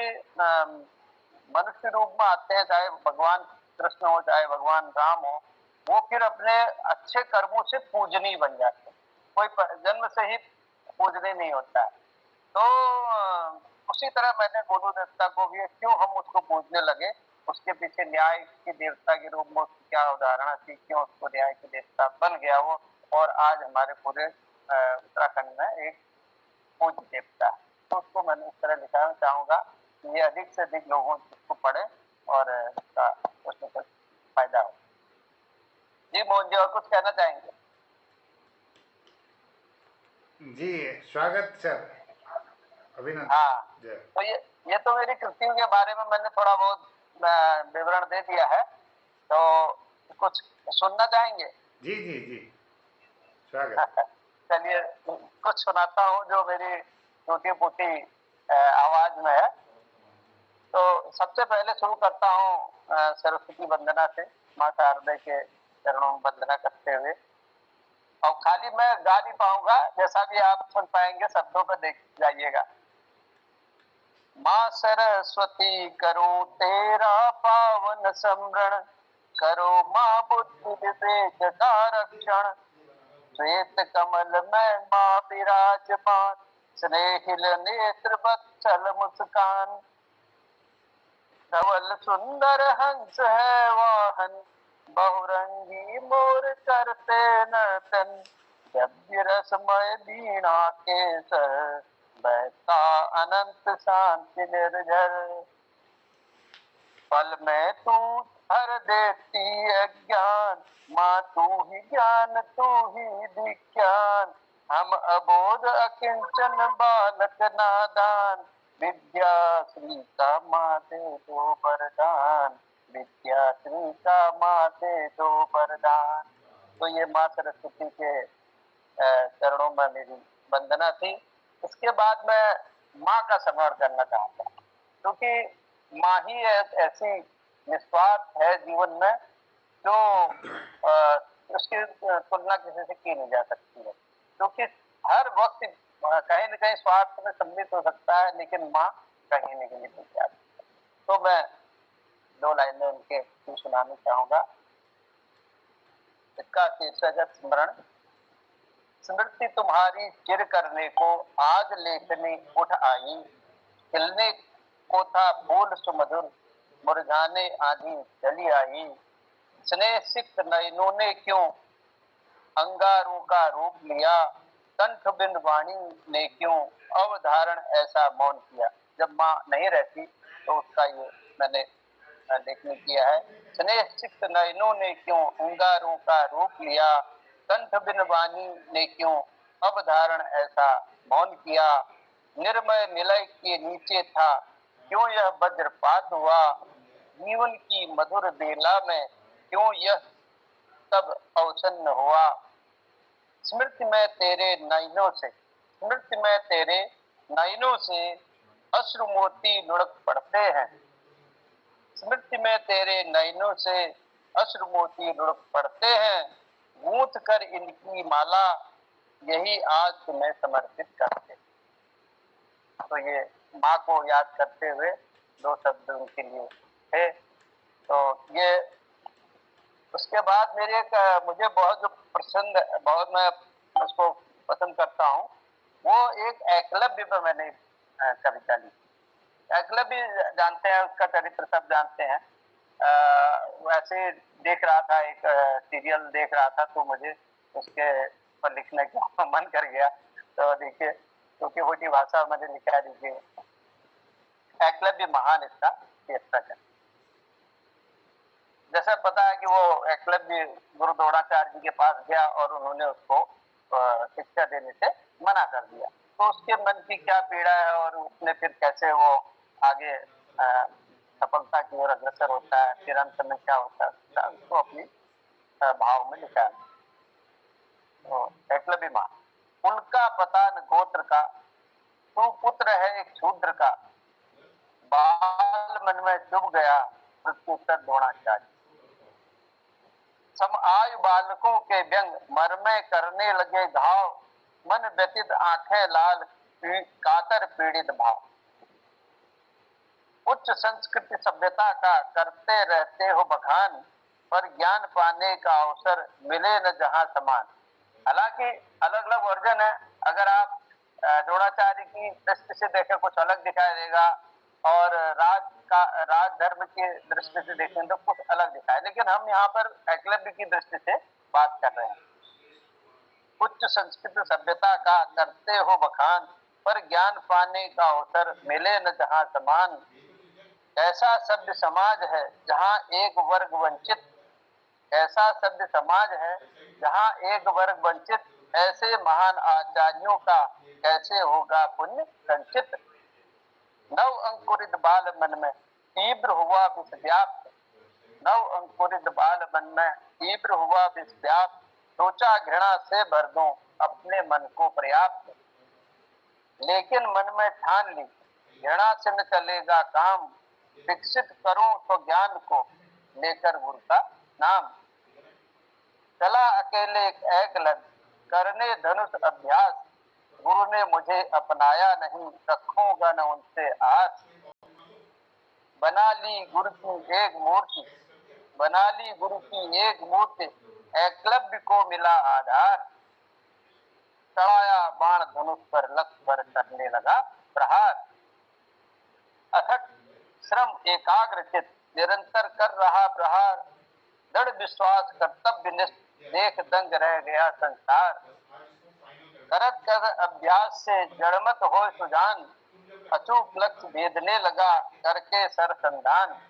मनुष्य रूप में आते हैं, चाहे भगवान कृष्ण हो चाहे भगवान राम हो, वो फिर अपने अच्छे कर्मों से पूजनीय बन जाते हैं। कोई जन्म से ही पूजनीय नहीं होता है। तो उसी तरह मैंने गोलू देवता को भी, क्यों हम उसको पूजने लगे, उसके पीछे न्याय के देवता के रूप में उसकी क्या उदाहरण थी, क्यों उसको न्याय के देवता बन गया वो, और आज हमारे पूरे उत्तराखंड में एक पूज्य देवता है। तो उसको मैंने इस तरह लिखना चाहूंगा कि ये अधिक से अधिक लोगों इसको पढ़े और उसका कुछ न कुछ फायदा हो। जी मोहन जी, और कुछ कहना चाहेंगे? जी स्वागत सर, अभिनंदन। हाँ, तो ये तो मेरी कृतियों के बारे में मैंने थोड़ा बहुत विवरण दे दिया है, तो कुछ सुनना चाहेंगे? जी जी जी स्वागत। चलिए कुछ सुनाता हूँ जो मेरी टूटी फूटी आवाज में है। तो सबसे पहले शुरू करता हूँ सरस्वती वंदना से, माँ शारदा के चरणों में वंदना करते हुए। और खाली मैं गा नहीं पाऊंगा, जैसा भी आप सुन पाएंगे शब्दों पर देख जाइएगा। माँ सरस्वती करो तेरा पावन स्मरण, करो माँ बुद्धि विवेक का रक्षण। श्वेत कमल में माँ विराजमान, स्नेहिल नेत्र वत्सल मुस्कान। धवल सुंदर हंस है वाहन, बहुरंगी मोर करते नर्तन। जब रसमय वीणा के सर, बहता अनंत शांति निर्झर। पल में तू हर देती अज्ञान, माँ तू ही ज्ञान तू ही विज्ञान। हम अबोध अकिंचन बालक नादान, विद्याश्री का माँ दे दो वरदान, विद्याश्री का माँ दे दो वरदान। तो ये माँ सरस्वती के चरणों में मेरी वंदना थी। इसके बाद मैं माँ का स्मरण करना चाहता हूँ, क्योंकि माँ ही एक ऐसी निस्वार्थ है जीवन में जो उसकी तुलना किसी से की नहीं जा सकती है, क्योंकि हर वक्त कहीं न कहीं स्वार्थ में सम्मिलित हो सकता है, लेकिन माँ कहीं न कहीं नहीं जाती। तो मैं 2 लाइनें उनके सुनाना चाहूँगा। इसका शीर्षक है स्मरण। स्मृति तुम्हारी चिर करने को आज लेखनी उठ आई, खिलने को था फूल सुमधुर, मुरझाने आधी चली आई। स्नेह सिक्त नयनों ने क्यों अंगारों का रूप लिया, कंठ बिंद वाणी ने क्यों अवधारण ऐसा मौन किया। जब माँ नहीं रहती तो उसका ये मैंने लेखन किया है। स्नेह सिक्त नयनों ने क्यों अंगारों का रूप लिया, कंठ बिन वाणी ने क्यों अवधारण ऐसा मौन किया। निर्मय निलय के नीचे था क्यों यह वज्रपात हुआ, जीवन की मधुर बेला में क्यों यह सब अवसन्न हुआ। स्मृति में तेरे नयनों से, स्मृति में तेरे नयनों से अश्रु मोती लुढ़क पड़ते हैं। स्मृति में तेरे नयनों से अश्रु मोती लुढ़क पड़ते हैं, गूंथ कर इनकी माला यही आज तुम्हें समर्पित करते। तो ये माँ को याद करते हुए 2 शब्द उनके लिए थे। तो ये उसके बाद मेरे एक मुझे बहुत जो पसंद, बहुत मैं उसको पसंद करता हूँ, वो एक एकलव्य पर मैंने कविता लिखी। एकलव्य जानते हैं, उसका चरित्र सब जानते हैं। वैसे देख रहा था, एक सीरियल देख रहा था, तो मुझे उसके पर लिखने का मन कर गया। तो देखिए, क्योंकि होती भाषा मैंने लिखा है। देखिए, एकलव्य महान इसका शीर्षक है। जैसा पता है कि वो एकलव्य गुरु द्रोणाचार्य जी के पास गया और उन्होंने उसको शिक्षा देने से मना कर दिया। तो उसके मन की क्या पीड़ा है और उसने फिर कैसे वो आगे सफलता की ओर अग्रसर होता है, फिर अंत में क्या होता है, उसको अपनी भाव में लिखा है। तो एकलव्य माँ, उनका पता न गोत्र का, तू पुत्र है एक शूद्र का, बाल मन में चुभ गया प्रत्युत्तर द्रोणाचार्य। सम आयु बालकों के व्यंग मरमे करने लगे घाव, मन व्यतीत आंखें लाल कातर पीड़ित भाव। उच्च संस्कृति सभ्यता का करते रहते हो बखान, पर ज्ञान पाने का अवसर मिले न जहां समान। हालांकि अलग अलग वर्जन है, अगर आप द्रोणाचार्य की दृष्टि से देखें कुछ अलग दिखाई देगा, और राज धर्म की दृष्टि से देखें तो कुछ अलग दिखाए, लेकिन हम यहाँ पर एकलव्य की दृष्टि से बात कर रहे हैं। उच्च संस्कृत सभ्यता का करते हो बखान, पर ज्ञान पाने का अवसर मिले न जहां समान। ऐसा सभ्य समाज है जहां एक वर्ग वंचित, ऐसा सभ्य समाज है जहां एक वर्ग वंचित, ऐसे महान आचार्यों का कैसे होगा पुण्य संचित। नव अंकुरित बाल मन में तीव्र हुआ विष व्याप्त, नव अंकुरित बाल मन में तीव्र हुआ विष व्याप्त, सोचा घृणा से भर दूं अपने मन को पर्याप्त। लेकिन मन में ठान ली घृणा से न चलेगा काम, विकसित करूं तो ज्ञान को लेकर गुरु का नाम। चला अकेले एकलव्य करने धनुष अभ्यास, गुरु ने मुझे अपनाया नहीं रखूंगा न उनसे आस। बना ली गुरु की एक मूर्ति, बना ली गुरु की एक मूर्ति, एकलव्य को मिला आधार। चढ़ाया बाण धनुष पर लक्ष्य पर करने लगा प्रहार। अथक श्रम एकाग्र चित निरंतर कर रहा प्रहार, दृढ़ विश्वास कर्तव्य निष्ठ देख दंग रह गया संसार। करत कर अभ्यास से जड़मत हो सुजान, अचूक लक्ष्य भेदने लगा करके सरसंधान।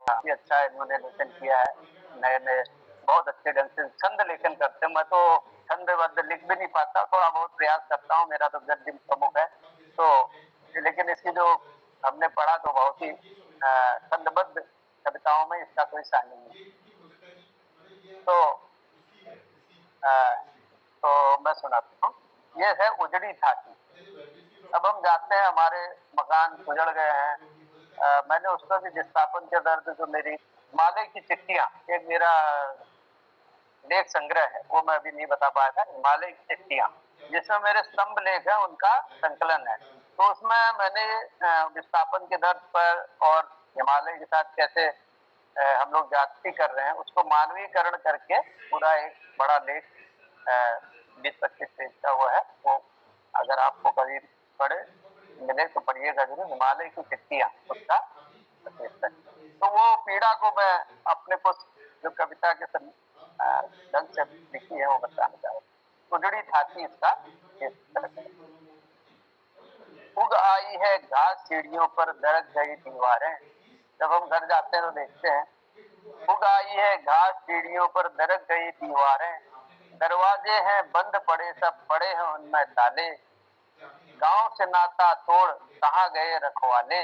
काफी अच्छा इन्होंने लेखन किया है। नए नए बहुत अच्छे ढंग से छंद लेखन करते हैं। मैं तो छंदबद्ध लिख भी नहीं पाता, थोड़ा बहुत प्रयास करता हूँ, मेरा तो गद्य प्रमुख है। तो लेकिन इसकी जो हमने पढ़ा तो बहुत ही छंदबद्ध कविताओं में इसका कोई सा नहीं है। अ, तो मैं सुनाता हूँ। ये है उजड़ी छाती। अब हम जाते हैं, हमारे मकान उजड़ गए हैं। मैंने उसका भी विस्थापन के दर्द, जो मेरी हिमालय की चिट्ठियां, एक मेरा लेख संग्रह है, वो मैं अभी नहीं बता पाया था, हिमालय की चिट्ठियां, जिसमें मेरे स्तंभ लेख है, उनका संकलन है। तो उसमें मैंने विस्थापन के दर्द पर और हिमालय के साथ कैसे हम लोग जाति कर रहे हैं, उसको मानवीकरण करके पूरा एक बड़ा लेख 20-25 पेज का वो है। वो अगर आपको कभी पढ़े मिले तो पढ़िएगा जरूर, हिमालय की चिट्ठियां, उसका तो वो पीड़ा को मैं अपने को जो कविता के ढंग से लिखी है वो बताना चाहूँ। उजड़ी छाती इसका इस तरह से। उग आई है घास सीढ़ियों पर दरक गई दीवारें। जब हम घर जाते हैं तो देखते हैं, उग आई है घास सीढ़ियों पर दरक गई दीवारें, दरवाजे हैं बंद पड़े सब पड़े हैं उनमें ताले, गांव से नाता तोड़ कहाँ गए रखवाले,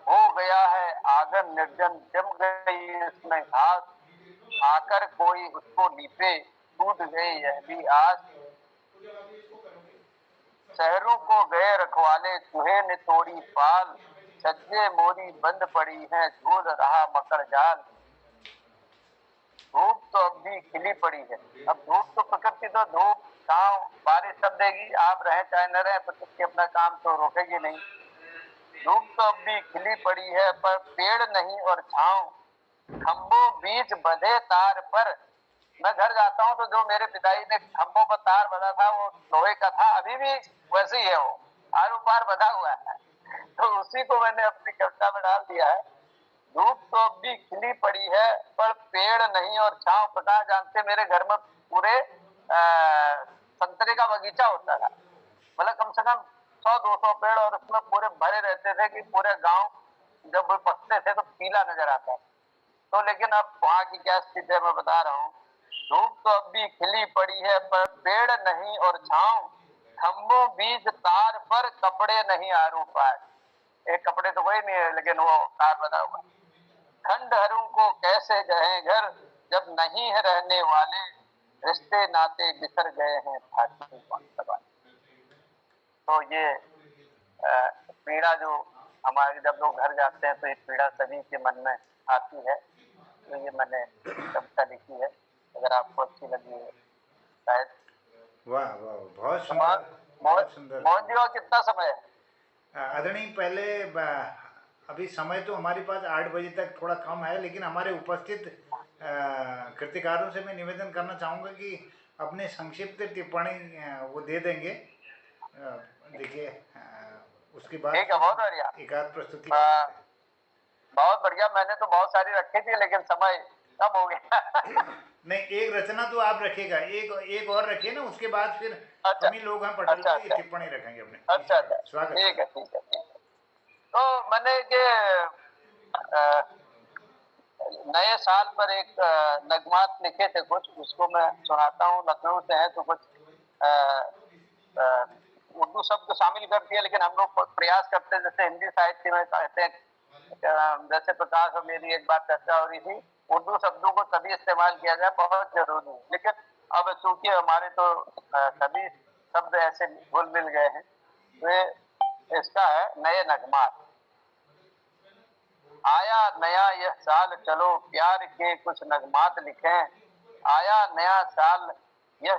हो गया है आंगन निर्जन जम गई इसमें घास, आकर कोई उसको लीपे टूट गई यह भी आस, शहरों को गए रखवाले चूहे ने तोड़ी पाल, छज्जे मोरी बंद पड़ी है झूल रहा मकर जाल, धूप तो अब भी खिली पड़ी है। अब धूप तो प्रकृति तो धूप छांव बारिश सब देगी, आप रहे चाहे न रहे, प्रकृति अपना काम तो रोकेगी नहीं। धूप तो अब भी खिली पड़ी है पर पेड़ नहीं और छांव, खंभों बीच बंधे तार पर। मैं घर जाता हूँ तो जो मेरे पिताजी ने खंभों पर तार बंधा था वो लोहे का था, अभी भी वैसे ही है, वो आर पार बंधा हुआ है। तो उसी को मैंने अपनी कविता में डाल दिया है। धूप तो अब भी खिली पड़ी है पर पेड़ नहीं और छांव। प्रकाश जानते, मेरे घर में पूरे संतरे का बगीचा होता था, मतलब कम से कम 100-200 पेड़, और उसमें पूरे भरे रहते थे कि पूरे गांव जब वो पकते थे तो पीला नजर आता। तो लेकिन अब वहां की क्या स्थिति है मैं बता रहा हूँ। धूप तो अब भी खिली पड़ी है पर पेड़ नहीं और छांव, खंभों बीच तार पर कपड़े नहीं आरू पार। एक कपड़े तो कोई नहीं है लेकिन वो तार बना हुआ। खंडहरों को कैसे गए घर जब नहीं है रहने वाले, रिश्ते नाते बिखर गए हैं छाती कौन दबाए। तो ये पीड़ा जो हमारे, जब लोग घर जाते हैं तो ये पीड़ा सभी के मन में आती है। तो ये मैंने कविता लिखी है, अगर आपको अच्छी लगी है शायद। वाह वाह, बहुत सुंदर, बहुत सुंदर। मोहन जी, और कितना समय है? आदरणीय, पहले अभी समय तो हमारे पास 8 बजे तक थोड़ा कम है, लेकिन हमारे उपस्थित कृतिकारों से मैं निवेदन करना चाहूँगा कि अपने संक्षिप्त टिप्पणी वो दे देंगे। देखिए उसके बाद ठीक है, बहुत बढ़िया, एक आध प्रस्तुति। बहुत बढ़िया। मैंने तो बहुत सारी रखी थी लेकिन समय कम हो गया। नहीं, एक रचना तो आप रखिएगा, एक और रखिए ना, उसके बाद फिर अच्छा, हम ही लोग हैं पटल अच्छा, की टिप्पणी रखेंगे अपने। अच्छा अच्छा, स्वागत। ठीक है ठीक है ठीक है। तो मैंने ये नए साल पर एक नगमात लिखे थे कुछ, उसको मैं सुनाता हूँ। लखनऊ से है तो कुछ उर्दू शब्द शामिल कर दिए, लेकिन हम लोग प्रयास करते हैं, जैसे हिंदी साहित्य में कहते हैं, जैसे प्रकाश और मेरी एक बात चर्चा हो रही थी, उर्दू शब्दों को तभी इस्तेमाल किया जाए बहुत जरूरी है। लेकिन अब चूंकि हमारे तो सभी शब्द ऐसे घुल मिल गए हैं, तो इसका है नए नगमात। आया नया यह साल चलो प्यार के कुछ नगमात लिखें, आया नया साल यह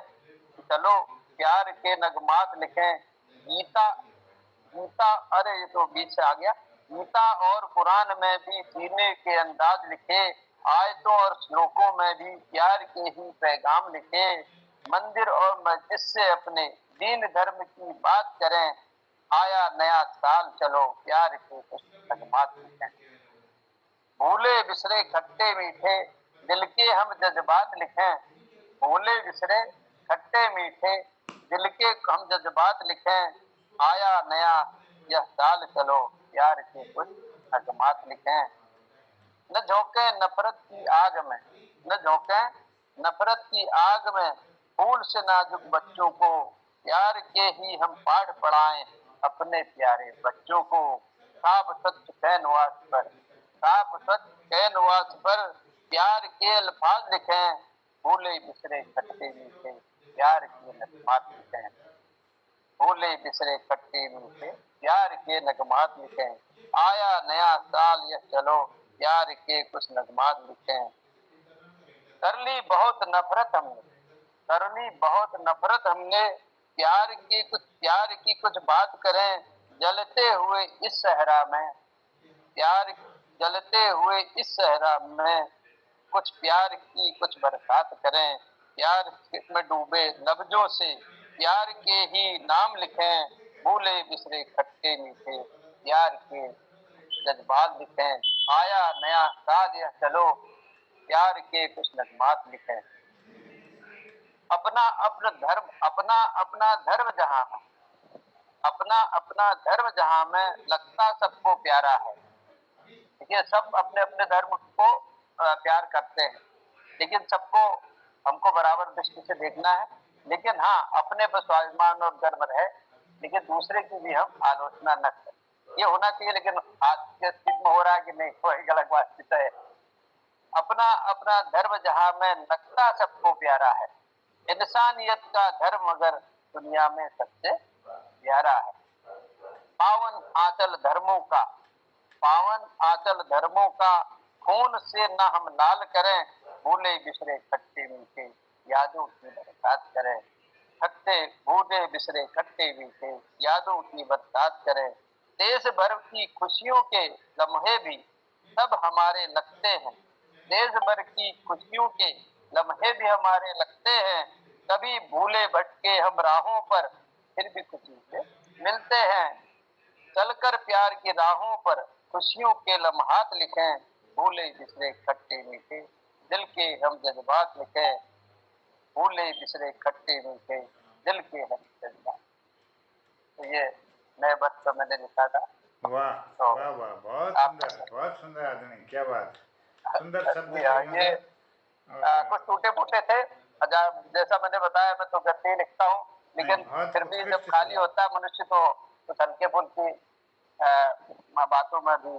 चलो प्यार के नगमात लिखें। गीता गीता अरे ये तो बीच से आ गया। गीता और कुरान में भी जीने के अंदाज लिखे, आयतों और श्लोकों में भी प्यार के ही पैगाम लिखे। मंदिर और मस्जिद से अपने दीन धर्म की बात करें, आया नया साल चलो प्यार के कुछ नगमात लिखें। भूले बिसरे खट्टे मीठे दिल के हम जज्बात लिखें, भूले बिसरे खट्टे मीठे दिल के हम जज्बात लिखें। आया नया यह साल चलो प्यार के कुछ नगमात लिखें। न झोंके नफरत की आग में, न झोंके नफरत की आग में, फूल से नाजुक बच्चों को प्यार के ही हम पाठ पढ़ाएं अपने प्यारे बच्चों को। साफ सच कैनवास पर, साफ सच कैनवास पर प्यार के अल्फाज लिखें, भूले बिसरे खट्टे मीठे प्यार के नगमात लिखें, भूले बिसरे खट्टे मीठे प्यार के नगमात लिखें। आया नया साल यह चलो प्यार के कुछ नगमात लिखें। कर ली बहुत नफरत हमने, कर ली बहुत नफरत हमने, प्यार की कुछ बात करें जलते हुए इस सहरा में, प्यार जलते हुए इस सहरा में, कुछ प्यार की कुछ बरसात करें। प्यार में डूबे लफ्जों से प्यार के ही नाम लिखें, भूले बिसरे खट्टे मीठे प्यार के जज्बात लिखें। आया नया साल यह चलो प्यार के कुछ नगमात लिखें। अपना अपना धर्म, अपना अपना धर्म जहां है, अपना अपना धर्म जहां में लगता सबको प्यारा है। देखिए सब अपने अपने धर्म को प्यार करते हैं, लेकिन सबको हमको बराबर दृष्टि से देखना है। लेकिन हाँ, अपने पर स्वाभिमान और गर्व रहे, लेकिन दूसरे की भी हम आलोचना न करें, ये होना चाहिए। लेकिन आज के स्थिति में हो रहा है कि नहीं, वही गलत बात है। अपना अपना धर्म जहां में लगता सबको प्यारा है, इंसानियत का धर्म अगर दुनिया में सबसे प्यारा है। पावन आंचल धर्मों का, पावन आंचल धर्मों का खून से न हम लाल करें, भूले बिसरे खट्टे मीठे यादों की बरसात करें। खट्टे भूले बिसरे खट्टे मीठे यादों की बरसात करें। देश भर की खुशियों के लम्हे भी सब हमारे लगते हैं, देश भर की खुशियों के लम्हे भी हमारे लगते हैं। कभी भूले भटके हम राहों पर, फिर भी खुशी से मिलते हैं। चलकर प्यार की राहों पर खुशियों के लम्हात लिखें, भूले बिसरे खट्टे मीठे दिल के हम जज्बात लिखें, भूले बिसरे खट्टे मीठे दिल के हम जज्बात। तो ये नए वर्ष को मैंने लिखा था। वाह तो वाह वाह, बहुत सुंदर आदमी, क्या बात, सुंदर शब्द ये कुछ टूटे फूटे थे, जैसा मैंने बताया मैं तो गद्य ही लिखता हूँ, लेकिन फिर भी जब खाली होता है मनुष्य तो कुछ हल्के फुल्की बातों में भी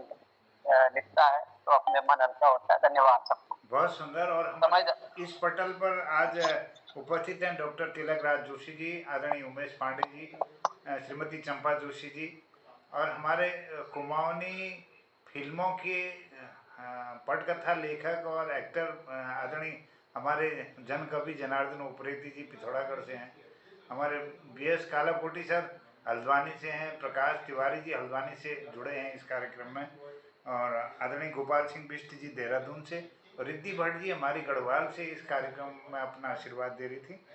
लिखता है, तो अपने मन हल्का होता है। धन्यवाद सबको। बहुत सुंदर। और हमारे इस पटल पर आज उपस्थित हैं डॉक्टर तिलक राज जोशी जी, आदरणीय उमेश पांडे जी, श्रीमती चंपा जोशी जी, और हमारे कुमाऊनी फिल्मों के पटकथा लेखक और एक्टर आदरणीय हमारे जन कवि जनार्दन उप्रेती जी पिथौरागढ़ से हैं। हमारे BS कालाकोटी सर हल्द्वानी से हैं, प्रकाश तिवारी जी हल्द्वानी से जुड़े हैं इस कार्यक्रम में, और आदरणीय गोपाल सिंह बिष्ट जी देहरादून से, और रिद्धि भट्ट जी हमारी गढ़वाल से इस कार्यक्रम में अपना आशीर्वाद दे रही थी,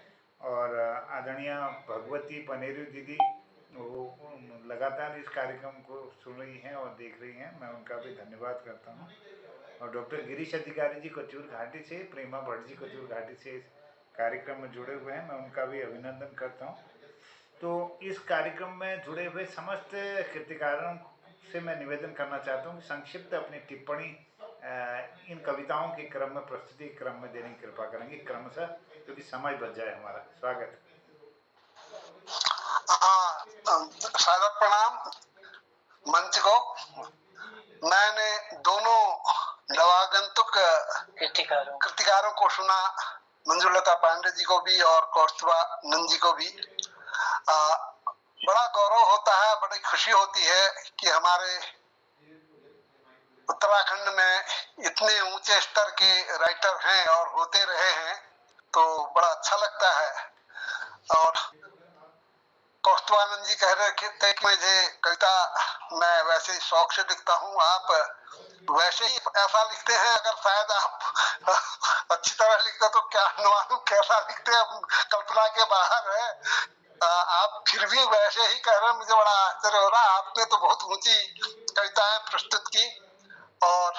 और आदरणीय भगवती पनेरू दीदी वो लगातार इस कार्यक्रम को सुन रही हैं और देख रही हैं, मैं उनका भी धन्यवाद करता हूँ। और डॉक्टर गिरीश अधिकारी जी कचूर घाटी से, प्रेमा भट्ट जी कचूर घाटी से इस कार्यक्रम में जुड़े हुए हैं, मैं उनका भी अभिनंदन करता हूँ। तो इस कार्यक्रम में जुड़े हुए समस्त कृतिकारों से मैं निवेदन करना चाहता हूँ कि संक्षिप्त अपनी टिप्पणी इन कविताओं के क्रम में, प्रस्तुति क्रम में देने की कृपा करेंगे क्रमशः, क्योंकि समय बच जाए हमारा। स्वागत। सादर प्रणाम मंच को। मैंने दोनों नवागंतुक कृतिकारों को सुना, मंजुलता पांडे जी को भी और कौस्तुभा नंद जी को भी। बड़ा गौरव होता है, बड़ी खुशी होती है कि हमारे उत्तराखंड में इतने ऊंचे स्तर के राइटर हैं और होते रहे हैं, तो बड़ा अच्छा लगता है। और कौस्तुभानंद जी कह रहे थे कि मुझे कविता मैं वैसे ही शौक से लिखता हूँ, आप वैसे ही ऐसा लिखते हैं। अगर शायद आप अच्छी तरह लिखते तो क्या मालूम कैसा लिखते हैं, कल्पना के बाहर है। आप फिर भी वैसे ही कह रहे हैं, मुझे बड़ा आश्चर्य हो रहा है। आपने तो बहुत ऊंची कविताएं प्रस्तुत की और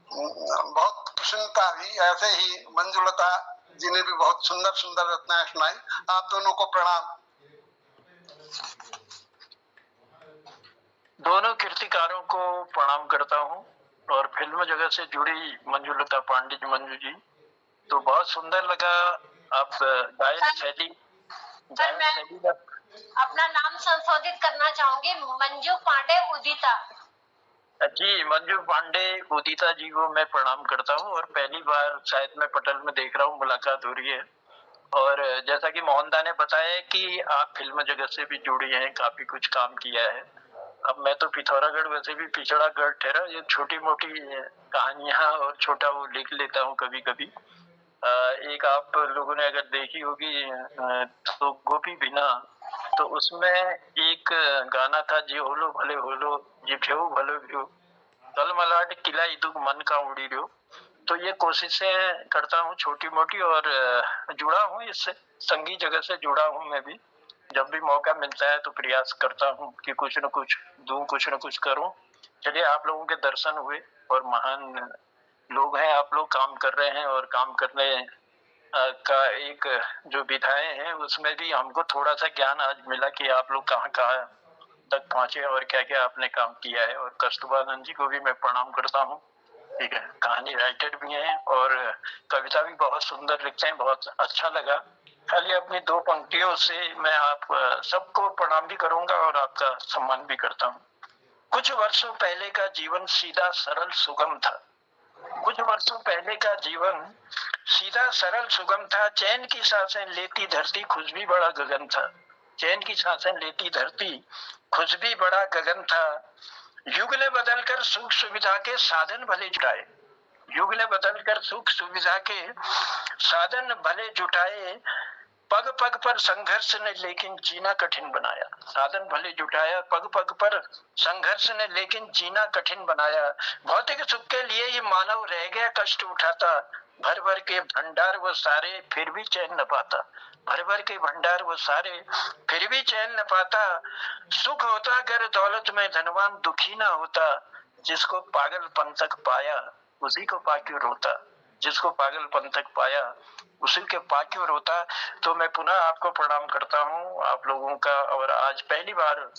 बहुत प्रसन्नता हुई। ऐसे ही मंजुलता जी ने भी बहुत सुंदर सुंदर रचनाएं सुनाई। आप दोनों को प्रणाम। दोनों कीर्तिकारों को प्रणाम करता हूं। और फिल्म जगत से जुड़ी मंजुलता पांडे जी, मंजू जी, तो बहुत सुंदर लगा। आप गायन शैली का अपना नाम संशोधित करना चाहूंगी, मंजू पांडे उदिता। जी, मंजू पांडे उदिता जी को मैं प्रणाम करता हूँ और पहली बार शायद मैं पटल में देख रहा हूँ, मुलाकात हो रही है। और जैसा कि मोहनदा ने बताया कि आप फिल्म जगत से भी जुड़ी हैं, काफी कुछ काम किया है। अब मैं तो पिथौरागढ़ वैसे भी पिछड़ा गढ़ ठहरा, ये छोटी मोटी कहानियां और छोटा वो लिख लेता हूँ कभी कभी। एक आप लोगों ने अगर देखी होगी तो गोपी बिना, तो उसमें एक गाना था, जी होलो भले होलो जी भेऊ भले भेऊ कल मलाड किला इदुग मन का उड़ी रहो। तो ये कोशिशें करता हूँ छोटी मोटी, और जुड़ा हूँ इससे, संगीत जगत से जुड़ा हूँ मैं भी। जब भी मौका मिलता है तो प्रयास करता हूँ कि कुछ न कुछ दूं, कुछ न कुछ करूं। चलिए, आप लोगों के दर्शन हुए और महान लोग हैं आप लोग, काम कर रहे हैं, और काम करने का एक जो विधाएं हैं उसमें भी हमको थोड़ा सा ज्ञान आज मिला कि आप लोग कहाँ कहाँ तक पहुंचे और क्या क्या आपने काम किया है। और कस्तूरबानंद जी को भी मैं प्रणाम करता हूँ, ठीक है, कहानी राइटर भी हैं और कविता भी बहुत सुंदर लिखते हैं, बहुत अच्छा लगा। खाली अपनी दो पंक्तियों से मैं आप सबको प्रणाम भी करूंगा और आपका सम्मान भी करता हूँ। कुछ वर्षों पहले का जीवन सीधा सरल सुगम था। कुछ वर्षों पहले का जीवन सीधा सरल सुगम था। चैन की सांसें लेती धरती, खुश भी बड़ा गगन था। चैन की सांसें लेती धरती, खुश भी बड़ा गगन था। युग ने बदलकर सुख सुविधा के साधन भले जुटाए। युग ने बदलकर सुख सुविधा के साधन भले जुटाए। पग पग पर संघर्ष ने लेकिन जीना कठिन बनाया। साधन भले जुटाया, पग पग पर संघर्ष ने लेकिन जीना कठिन बनाया। भौतिक सुख के लिए ये मानव रह गया कष्ट उठाता। भर भर के भंडार वो सारे, फिर भी चैन न पाता। भर भर के भंडार वो सारे, फिर भी चैन न पाता। सुख होता अगर दौलत में धनवान, दुखी ना होता। जिसको पागलपन तक पाया, उसी को पाक्यों रोता। जिसको पागलपन तक पाया, उसी के पाक्यों रोता। तो मैं पुनः आपको प्रणाम करता हूँ, आप लोगों का। और आज पहली बार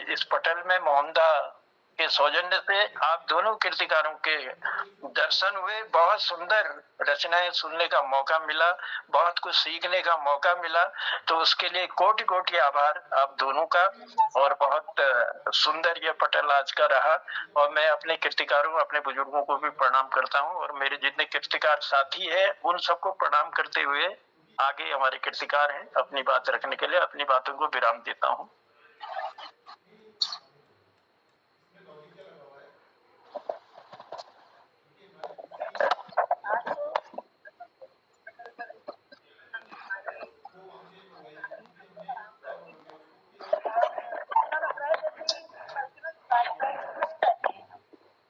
इस पटल में मोहनदा के सौजन्य से आप दोनों कीर्तिकारों के दर्शन हुए। बहुत सुंदर रचनाएं सुनने का मौका मिला, बहुत कुछ सीखने का मौका मिला। तो उसके लिए कोटि कोटि आभार आप दोनों का। और बहुत सुंदर यह पटल आज का रहा। और मैं अपने कीर्तिकारों, अपने बुजुर्गों को भी प्रणाम करता हूँ, और मेरे जितने कीर्तिकार साथी हैं उन सबको प्रणाम करते हुए आगे हमारे कीर्तिकार हैं अपनी बात रखने के लिए, अपनी बातों को विराम देता हूँ।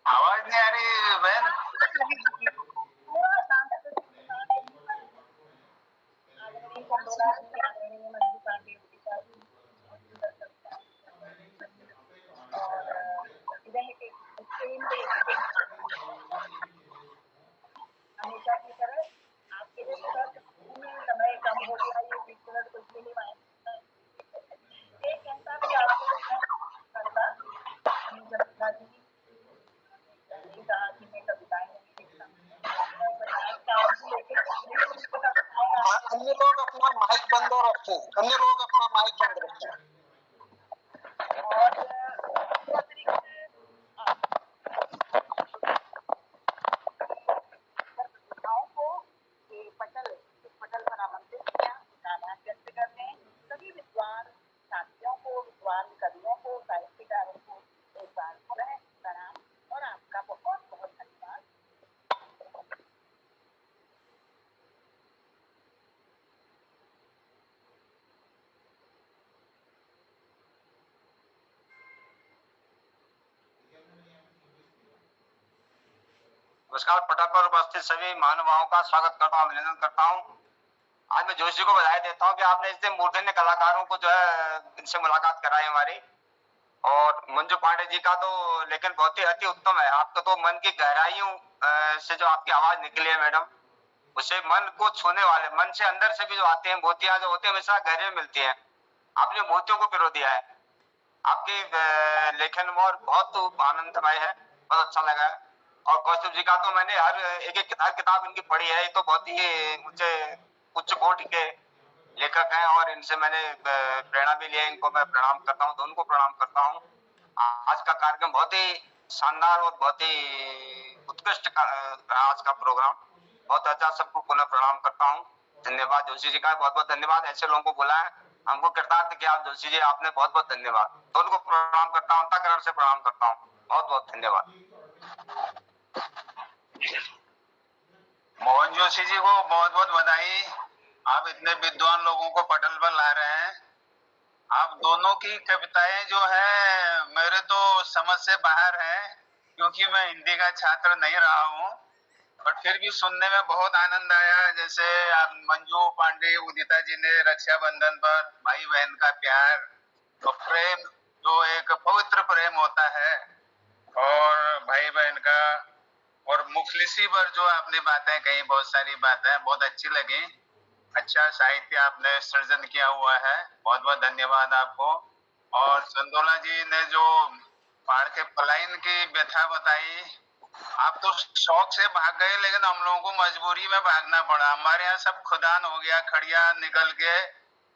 आवाज नहीं आ रही बहन। हमेशा की तरह आपके लिए समय कम हो गया, ये 20 मिनट कुछ भी नहीं मायने। एक घंटा भी आपको करता कहा कि मैं कविताएं नहीं लिखता। अन्य लोग अपना माइक बंद रखें, अन्य लोग अपना माइक बंद रखें। पटल पर आमंत्रित किया, आभार व्यक्त करते हैं सभी विद्वान साथियों को, विद्वान कवियों को, साहित्यकारों को एक बार पुनः प्रणाम और आपका बहुत बहुत धन्यवाद। नमस्कार। पटल पर उपस्थित सभी महानुभावों का स्वागत करता हूँ, अभिनंदन करता हूँ। आज मैं जोशी को बधाई देता हूँ कि आपने इतने मूर्धन्य कलाकारों को जो है इनसे मुलाकात कराई हमारी। और मंजू पांडे जी का तो लेकिन बहुत ही अति उत्तम है। आपका तो मन की गहराइयों से जो आपकी आवाज निकली है मैडम, उससे मन को छूने वाले, मन से अंदर से भी जो आते हैं मोतियां जो होते हैं हमेशा गहरे में मिलती हैं। आपने मोतियों को पिरो दिया है। आपके लेखन में और बहुत आनंदमय है, बहुत अच्छा लगा है। और कौस्तुभ जी का तो मैंने हर किताब इनकी पढ़ी है। ये तो बहुत ही उच्च कोटि के लेखक हैं और इनसे मैंने प्रेरणा भी लिया। इनको मैं प्रणाम करता हूँ, दोनों को प्रणाम करता हूँ। आज का कार्यक्रम बहुत ही शानदार और बहुत ही उत्कृष्ट आज का प्रोग्राम बहुत अच्छा। सबको पुनः प्रणाम करता हूँ। धन्यवाद जोशी जी का, बहुत बहुत धन्यवाद। ऐसे लोगों को बुलाएं, हमको कृतार्थ किया आप जोशी जी, आपने बहुत बहुत धन्यवाद। दोनों को प्रणाम करता हूँ, अंतःकरण से प्रणाम करता हूँ। बहुत बहुत धन्यवाद। मोहन जोशी जी को बहुत बहुत बधाई। आप इतने विद्वान लोगों को पटल पर ला रहे हैं। आप दोनों की कविताएं जो हैं मेरे तो समझ से बाहर हैं, क्योंकि मैं हिंदी का छात्र नहीं रहा हूँ, पर फिर भी सुनने में बहुत आनंद आया। जैसे आप मंजू पांडे उदिता जी ने रक्षाबंधन पर भाई बहन का प्यार और प्रेम, जो एक पवित्र प्रेम होता है, और भाई बहन का, और मुखलिसी पर जो आपने बातें कही, बहुत सारी बातें बहुत अच्छी लगी। अच्छा साहित्य आपने सृजन किया हुआ है, बहुत बहुत धन्यवाद आपको। और संदोला जी ने जो पहाड़ के पलायन की व्यथा बताई, आप तो शौक से भाग गए, लेकिन हम लोगों को मजबूरी में भागना पड़ा। हमारे यहाँ सब खुदान हो गया, खड़िया निकल के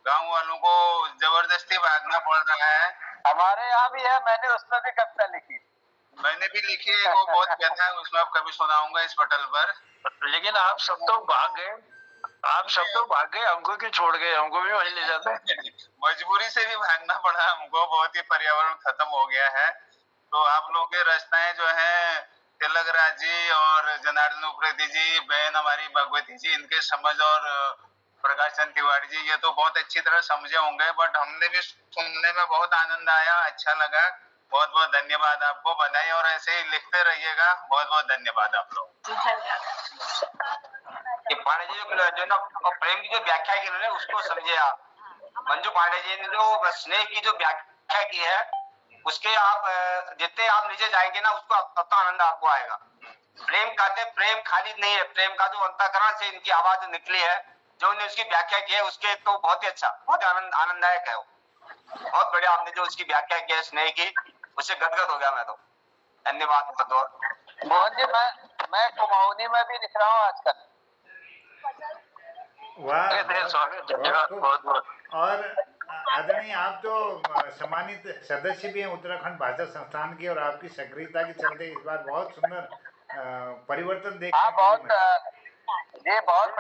गांव वालों को जबरदस्ती भागना पड़ रहा है। हमारे यहाँ भी है, मैंने उसमें भी कविता लिखी। मैंने भी लिखी है, वो बहुत व्यथा है, उसमें आप कभी सुनाऊंगा इस पटल पर। लेकिन आप सब तो भाग गए, हमको क्यों छोड़ गए? हमको भी वहीं ले जाते हैं। मजबूरी से भी भागना पड़ा हमको, बहुत ही पर्यावरण खत्म हो गया है। तो आप लोगों के रचनाएं जो हैं, तिलक राज जी और जनार्दन उप्रेती जी, बहन हमारी भगवती जी, इनके समझ, और प्रकाश चंद तिवारी जी, ये तो बहुत अच्छी तरह समझे होंगे, बट हमने भी सुनने में बहुत आनंद आया, अच्छा लगा। बहुत बहुत धन्यवाद आपको, बधाई, और ऐसे ही लिखते रहिएगा। बहुत बहुत धन्यवाद आप लोग। पांडे जी जो ना प्रेम की जो व्याख्या की उन्होंने, उसको समझे आप। मंजू पांडे जी ने जो स्नेह की जो व्याख्या की है, उसके आप जितने आप नीचे जाएंगे ना, उसको उतना आनंद आपको आएगा। प्रेम कहते, प्रेम खाली नहीं है, प्रेम का जो अंतःकरण से इनकी आवाज निकली है, जो उन्होंने उसकी व्याख्या की है, उसके तो बहुत ही अच्छा, बहुत आनंददायक है वो। बहुत बढ़िया आपने जो उसकी व्याख्या की है स्नेह की, उससे गदगद हो गया मैं तो। धन्यवाद बहुत बहुत। मोहन जी, मैं कुमाऊनी में भी लिख रहा हूँ आजकल। वाह, धन्यवाद बहुत बहुत। और आदरणीय, आप तो सम्मानित सदस्य भी हैं उत्तराखंड भाषा संस्थान के, और आपकी सक्रियता के चलते इस बार बहुत सुंदर परिवर्तन देखने को मिला। ये बहुत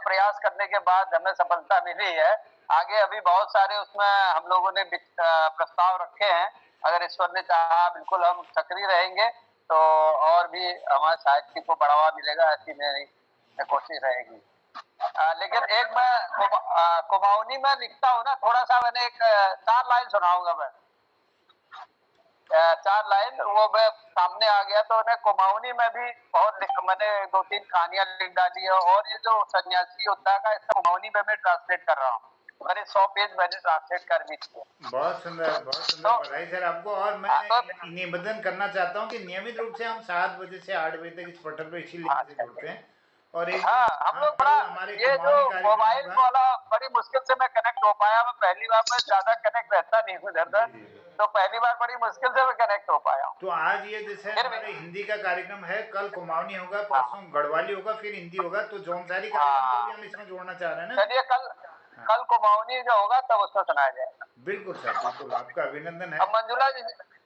प्रयास करने के बाद हमें सफलता मिली है। आगे अभी बहुत सारे उसमें हम लोगों ने प्रस्ताव रखे हैं। अगर ईश्वर ने चाहा, बिल्कुल हम सक्रिय रहेंगे, तो और भी हमारे साहित्य को बढ़ावा मिलेगा, ऐसी मेरी कोशिश रहेगी। लेकिन एक मैं कुमाऊनी में लिखता हूँ ना, थोड़ा सा मैंने एक 4 लाइन सुनाऊंगा मैं। 4 लाइन वो मैं सामने आ गया, तो मैं कुमाऊनी में भी बहुत मैंने 2-3 कहानियां लिख डाली है। और ये जो सन्यासी योद्धा का, इसका कुमाऊनी में मैं ट्रांसलेट कर रहा हूँ। मैंने 100 पेज मैंने ट्रांसलेट कर भी किया। बहुत सुंदर, बहुत सुंदर, बधाई सर आपको। और मैं निवेदन करना चाहता हूँ कि नियमित रूप से हम 7 बजे से 8 बजे तक इस पटल पर इसी लिंक से जुड़ते हैं। और एक हम लोग बड़ा, ये जो मोबाइल वाला बड़ी मुश्किल से मैं कनेक्ट हो पाया। मैं पहली बार, मैं ज्यादा कनेक्ट रहता नहीं हूँ उधर, तो पहली बार बड़ी मुश्किल से मैं कनेक्ट हो पाया हूँ। तो आज ये जैसे हमारे हिंदी का कार्यक्रम है, कल कुमाऊनी होगा, परसों गढ़वाली होगा, फिर हिंदी होगा, तो जौनसारी कार्यक्रम को भी हम इसमें जोड़ना चाह रहे हैं ना। चलिए, कल कुमाऊनी जो होगा तब उसको सुनाया जाएगा। बिल्कुल सर, बिल्कुल, आपका अभिनंदन है। अब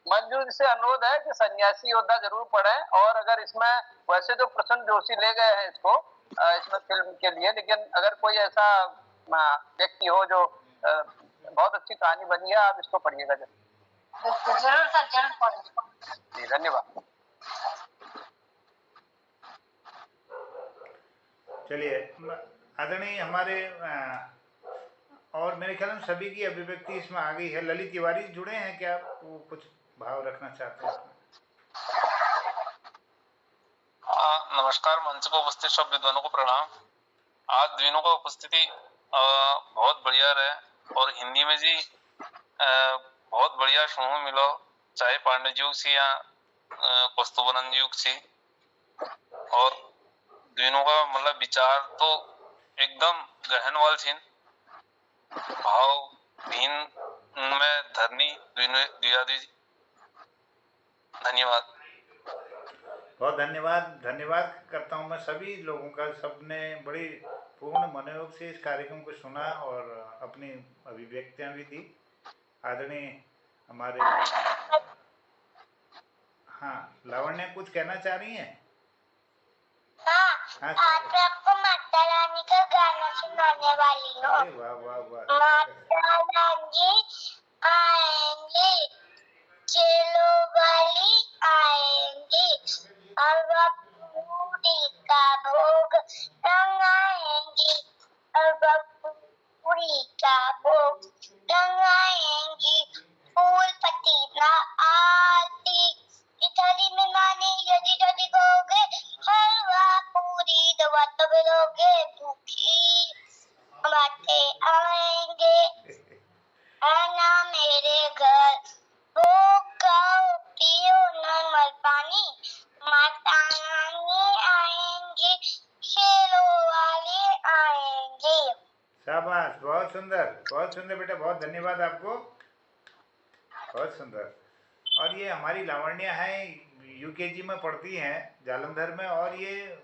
मंजू जी से अनुरोध है कि सन्यासी योद्धा जरूर पढ़ें। और अगर इसमें, वैसे तो प्रसन्न जोशी ले गए हैं इसको इसमें फिल्म के लिए, लेकिन अगर कोई ऐसा व्यक्ति हो जो बहुत अच्छी कहानी बनी है, आप इसको पढ़िएगा जरूर सर, जरूर पढ़ेंगे। जी, धन्यवाद। चलिए आदरणीय, हमारे और मेरे ख्याल में सभी की अभिव्यक्ति इसमें आ गई है। ललित तिवारी जुड़े हैं क्या? वो कुछ भाव रखना चाहते हैं? नमस्कार, मंच पर उपस्थित सब विद्वानों को प्रणाम। आज दिनों का उपस्थिति बहुत बढ़िया रहे, और हिंदी में जी बहुत बढ़िया सुनने मिलो, चाहे पांडे जी से या कौस्तुभानंद जी से। और दिनों का मतलब विचार तो एकदम गहन वाल छिन, भाव भीन में धरनी द्वियादी। धन्यवाद। बहुत धन्यवाद धन्यवाद करता हूँ मैं सभी लोगों का। सबने बड़ी पूर्ण मनोयोग से इस कार्यक्रम को सुना और अपनी अभिव्यक्तियाँ भी दी। आदरणीय हमारे, हाँ लावण्य कुछ कहना चाह रही हैं? हाँ, हाँ आज मैं आपको माता रानी का गाना सुनाने वाली हूँ। अरे वाह वाह वाह। माता रानी आएंगी, चेलो वाली आएंगी, और वह पूरी का भोग टंगाएंगी, और वह पूरी का भोग टंगाएंगी। फूल पतीला आरती की थाली में माने यदि यदि कहोगे, हलवा पूरी दवा तब लोगे, भूखी बाते आएंगे आना मेरे घर, भूख खाओ पियो नॉर्मल पानी, माता रानी आएंगी, शेरों वाली आएंगी। शाबाश, बहुत सुंदर बेटा, बहुत धन्यवाद आपको, बहुत सुंदर। और ये हमारी लावण्या है, यूकेजी में पढ़ती हैं जालंधर में, और ये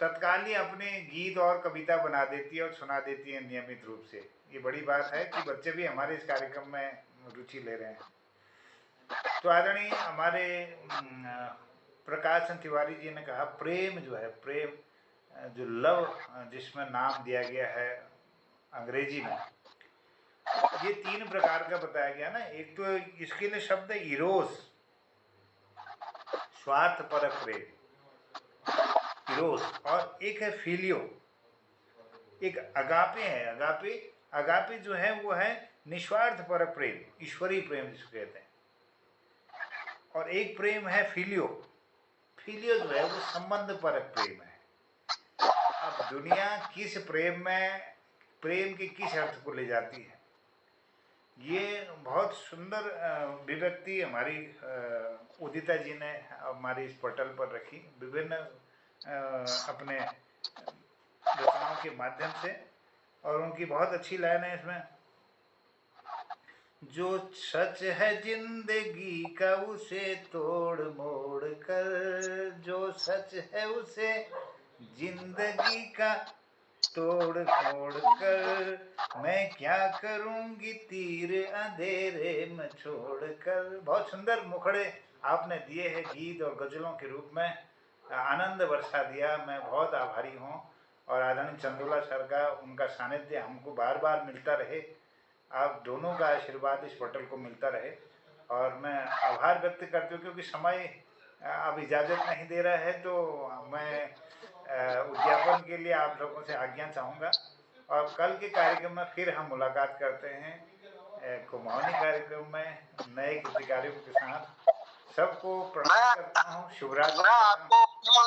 तत्काल ही अपने गीत और कविता बना देती है और सुना देती है नियमित रूप से। ये बड़ी बात है कि बच्चे भी हमारे इस कार्यक्रम में रुचि ले रहे हैं। तो आदरणीय हमारे प्रकाश तिवारी जी ने कहा प्रेम जो है, प्रेम जो लव जिसमें नाम दिया गया है अंग्रेजी में, ये 3 प्रकार का बताया गया ना। एक तो इसके लिए शब्द है इरोस, स्वार्थ पर प्रेम, इरोस, और एक है फिलियो, एक अगापे है, अगापे जो है वो है निस्वार्थ पर प्रेम, ईश्वरीय प्रेम जिसको कहते हैं। और एक प्रेम है फिलियो जो है वो संबंध पर प्रेम है। अब दुनिया किस प्रेम के किस अर्थ को ले जाती है, ये बहुत सुंदर अभिव्यक्ति हमारी उदिता जी ने हमारी इस पटल पर रखी, विभिन्न अपने रचनाओं के माध्यम से। और उनकी बहुत अच्छी लाइन है इसमें, जो सच है जिंदगी का उसे तोड़ मोड़ कर, जो सच है उसे जिंदगी का तोड़ मोड़ कर, मैं क्या करूंगी तीर अंधेरे में छोड़ कर। बहुत सुंदर मुखड़े आपने दिए हैं गीत और गजलों के रूप में, आनंद बरसा दिया। मैं बहुत आभारी हूँ, और आदरणीय चंदोला सर का, उनका सानिध्य हमको बार बार मिलता रहे, आप दोनों का आशीर्वाद इस पटल को मिलता रहे। और मैं आभार व्यक्त करती हूँ, क्योंकि समय अब इजाज़त नहीं दे रहा है, तो मैं उद्यापन के लिए आप लोगों से आज्ञा चाहूँगा। और कल के कार्यक्रम में फिर हम मुलाकात करते हैं कुमाऊनी कार्यक्रम में नए गीतकारों के साथ। सबको प्रणाम करता हूँ, शुभरात्रि। मैं आपको केवल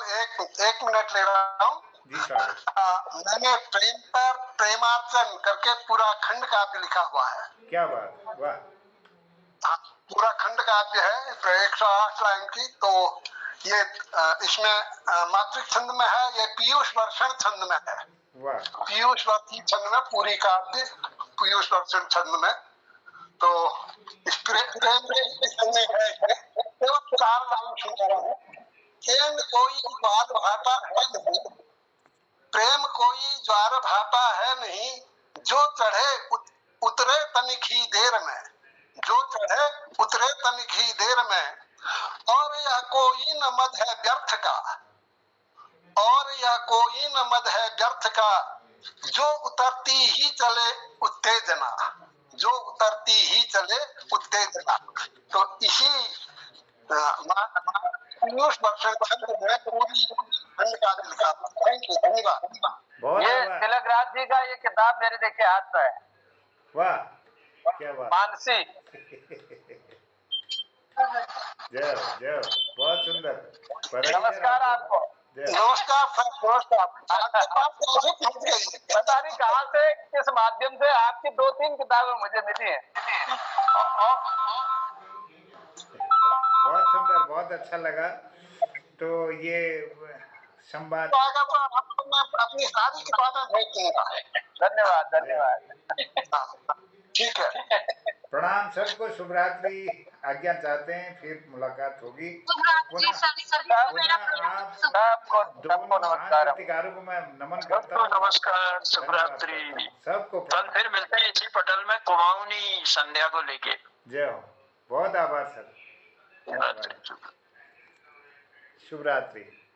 एक मिनट ले रहा हूँ जी स्वागत। मैंने प्रेम पर प्रेमार्चन करके पूरा खंड काव्य लिखा हुआ है। क्या बात, वाह। पूरा खंड काव्य है 108 लाइन की। तो ये इसमें मातृक छंद में है, ये पीयूष वर्षण छंद में है। वाह। पीयूष वर्षण छंद में पूरी काव्य पीयूष वर्षण छंद में। तो इस प्रेम में है केवल 4 लाइन सुना रहा हूँ। प्रेम कोई ज्वार भाटा है नहीं, प्रेम कोई ज्वार भाटा है नहीं, जो चढ़े उतरे तनिक ही देर में, जो चढ़े उतरे तनिक ही देर में। और यह कोई न मद है व्यर्थ का, और यह कोई न मद है व्यर्थ का, जो उतरती ही चले उत्तेजना, जो उतरती ही चले उत्तेजना। तो इसी पीयूष वर्षण छंद में पूरी खंड काव्य लिखा। थैंक यू, धन्यवाद। ये तिलकराज जी का ये किताब मेरे देखे हाथ में है। वाह, क्या बात। मानसी जय जय, बहुत सुंदर। नमस्कार आपको। नमस्कार सर, नमस्कार। आपके पास कैसे पहुंच गई? पता नहीं कहाँ से, किस माध्यम से आपकी 2-3 किताबें मुझे मिली हैं। बहुत सुंदर, बहुत अच्छा लगा। तो ये संवाद तो मैं अपनी सारी किताबें भेज दूंगा। धन्यवाद धन्यवाद। ठीक है, प्रणाम सबको, शुभ रात्रि। आज्ञा चाहते हैं, फिर मुलाकात होगी। शुभरात्रि सभी को मेरा प्रणाम। सबको दोनों महान नमस्कार। क्रांतिकारों को मैं नमन करता सबको हूँ। नमस्कार, शुभरात्रि। सबको कल फिर मिलते हैं इसी पटल में कुमाऊनी संध्या को लेके। जय हो। बहुत आभार सर। शुभरात्रि। शुभ रात्रि।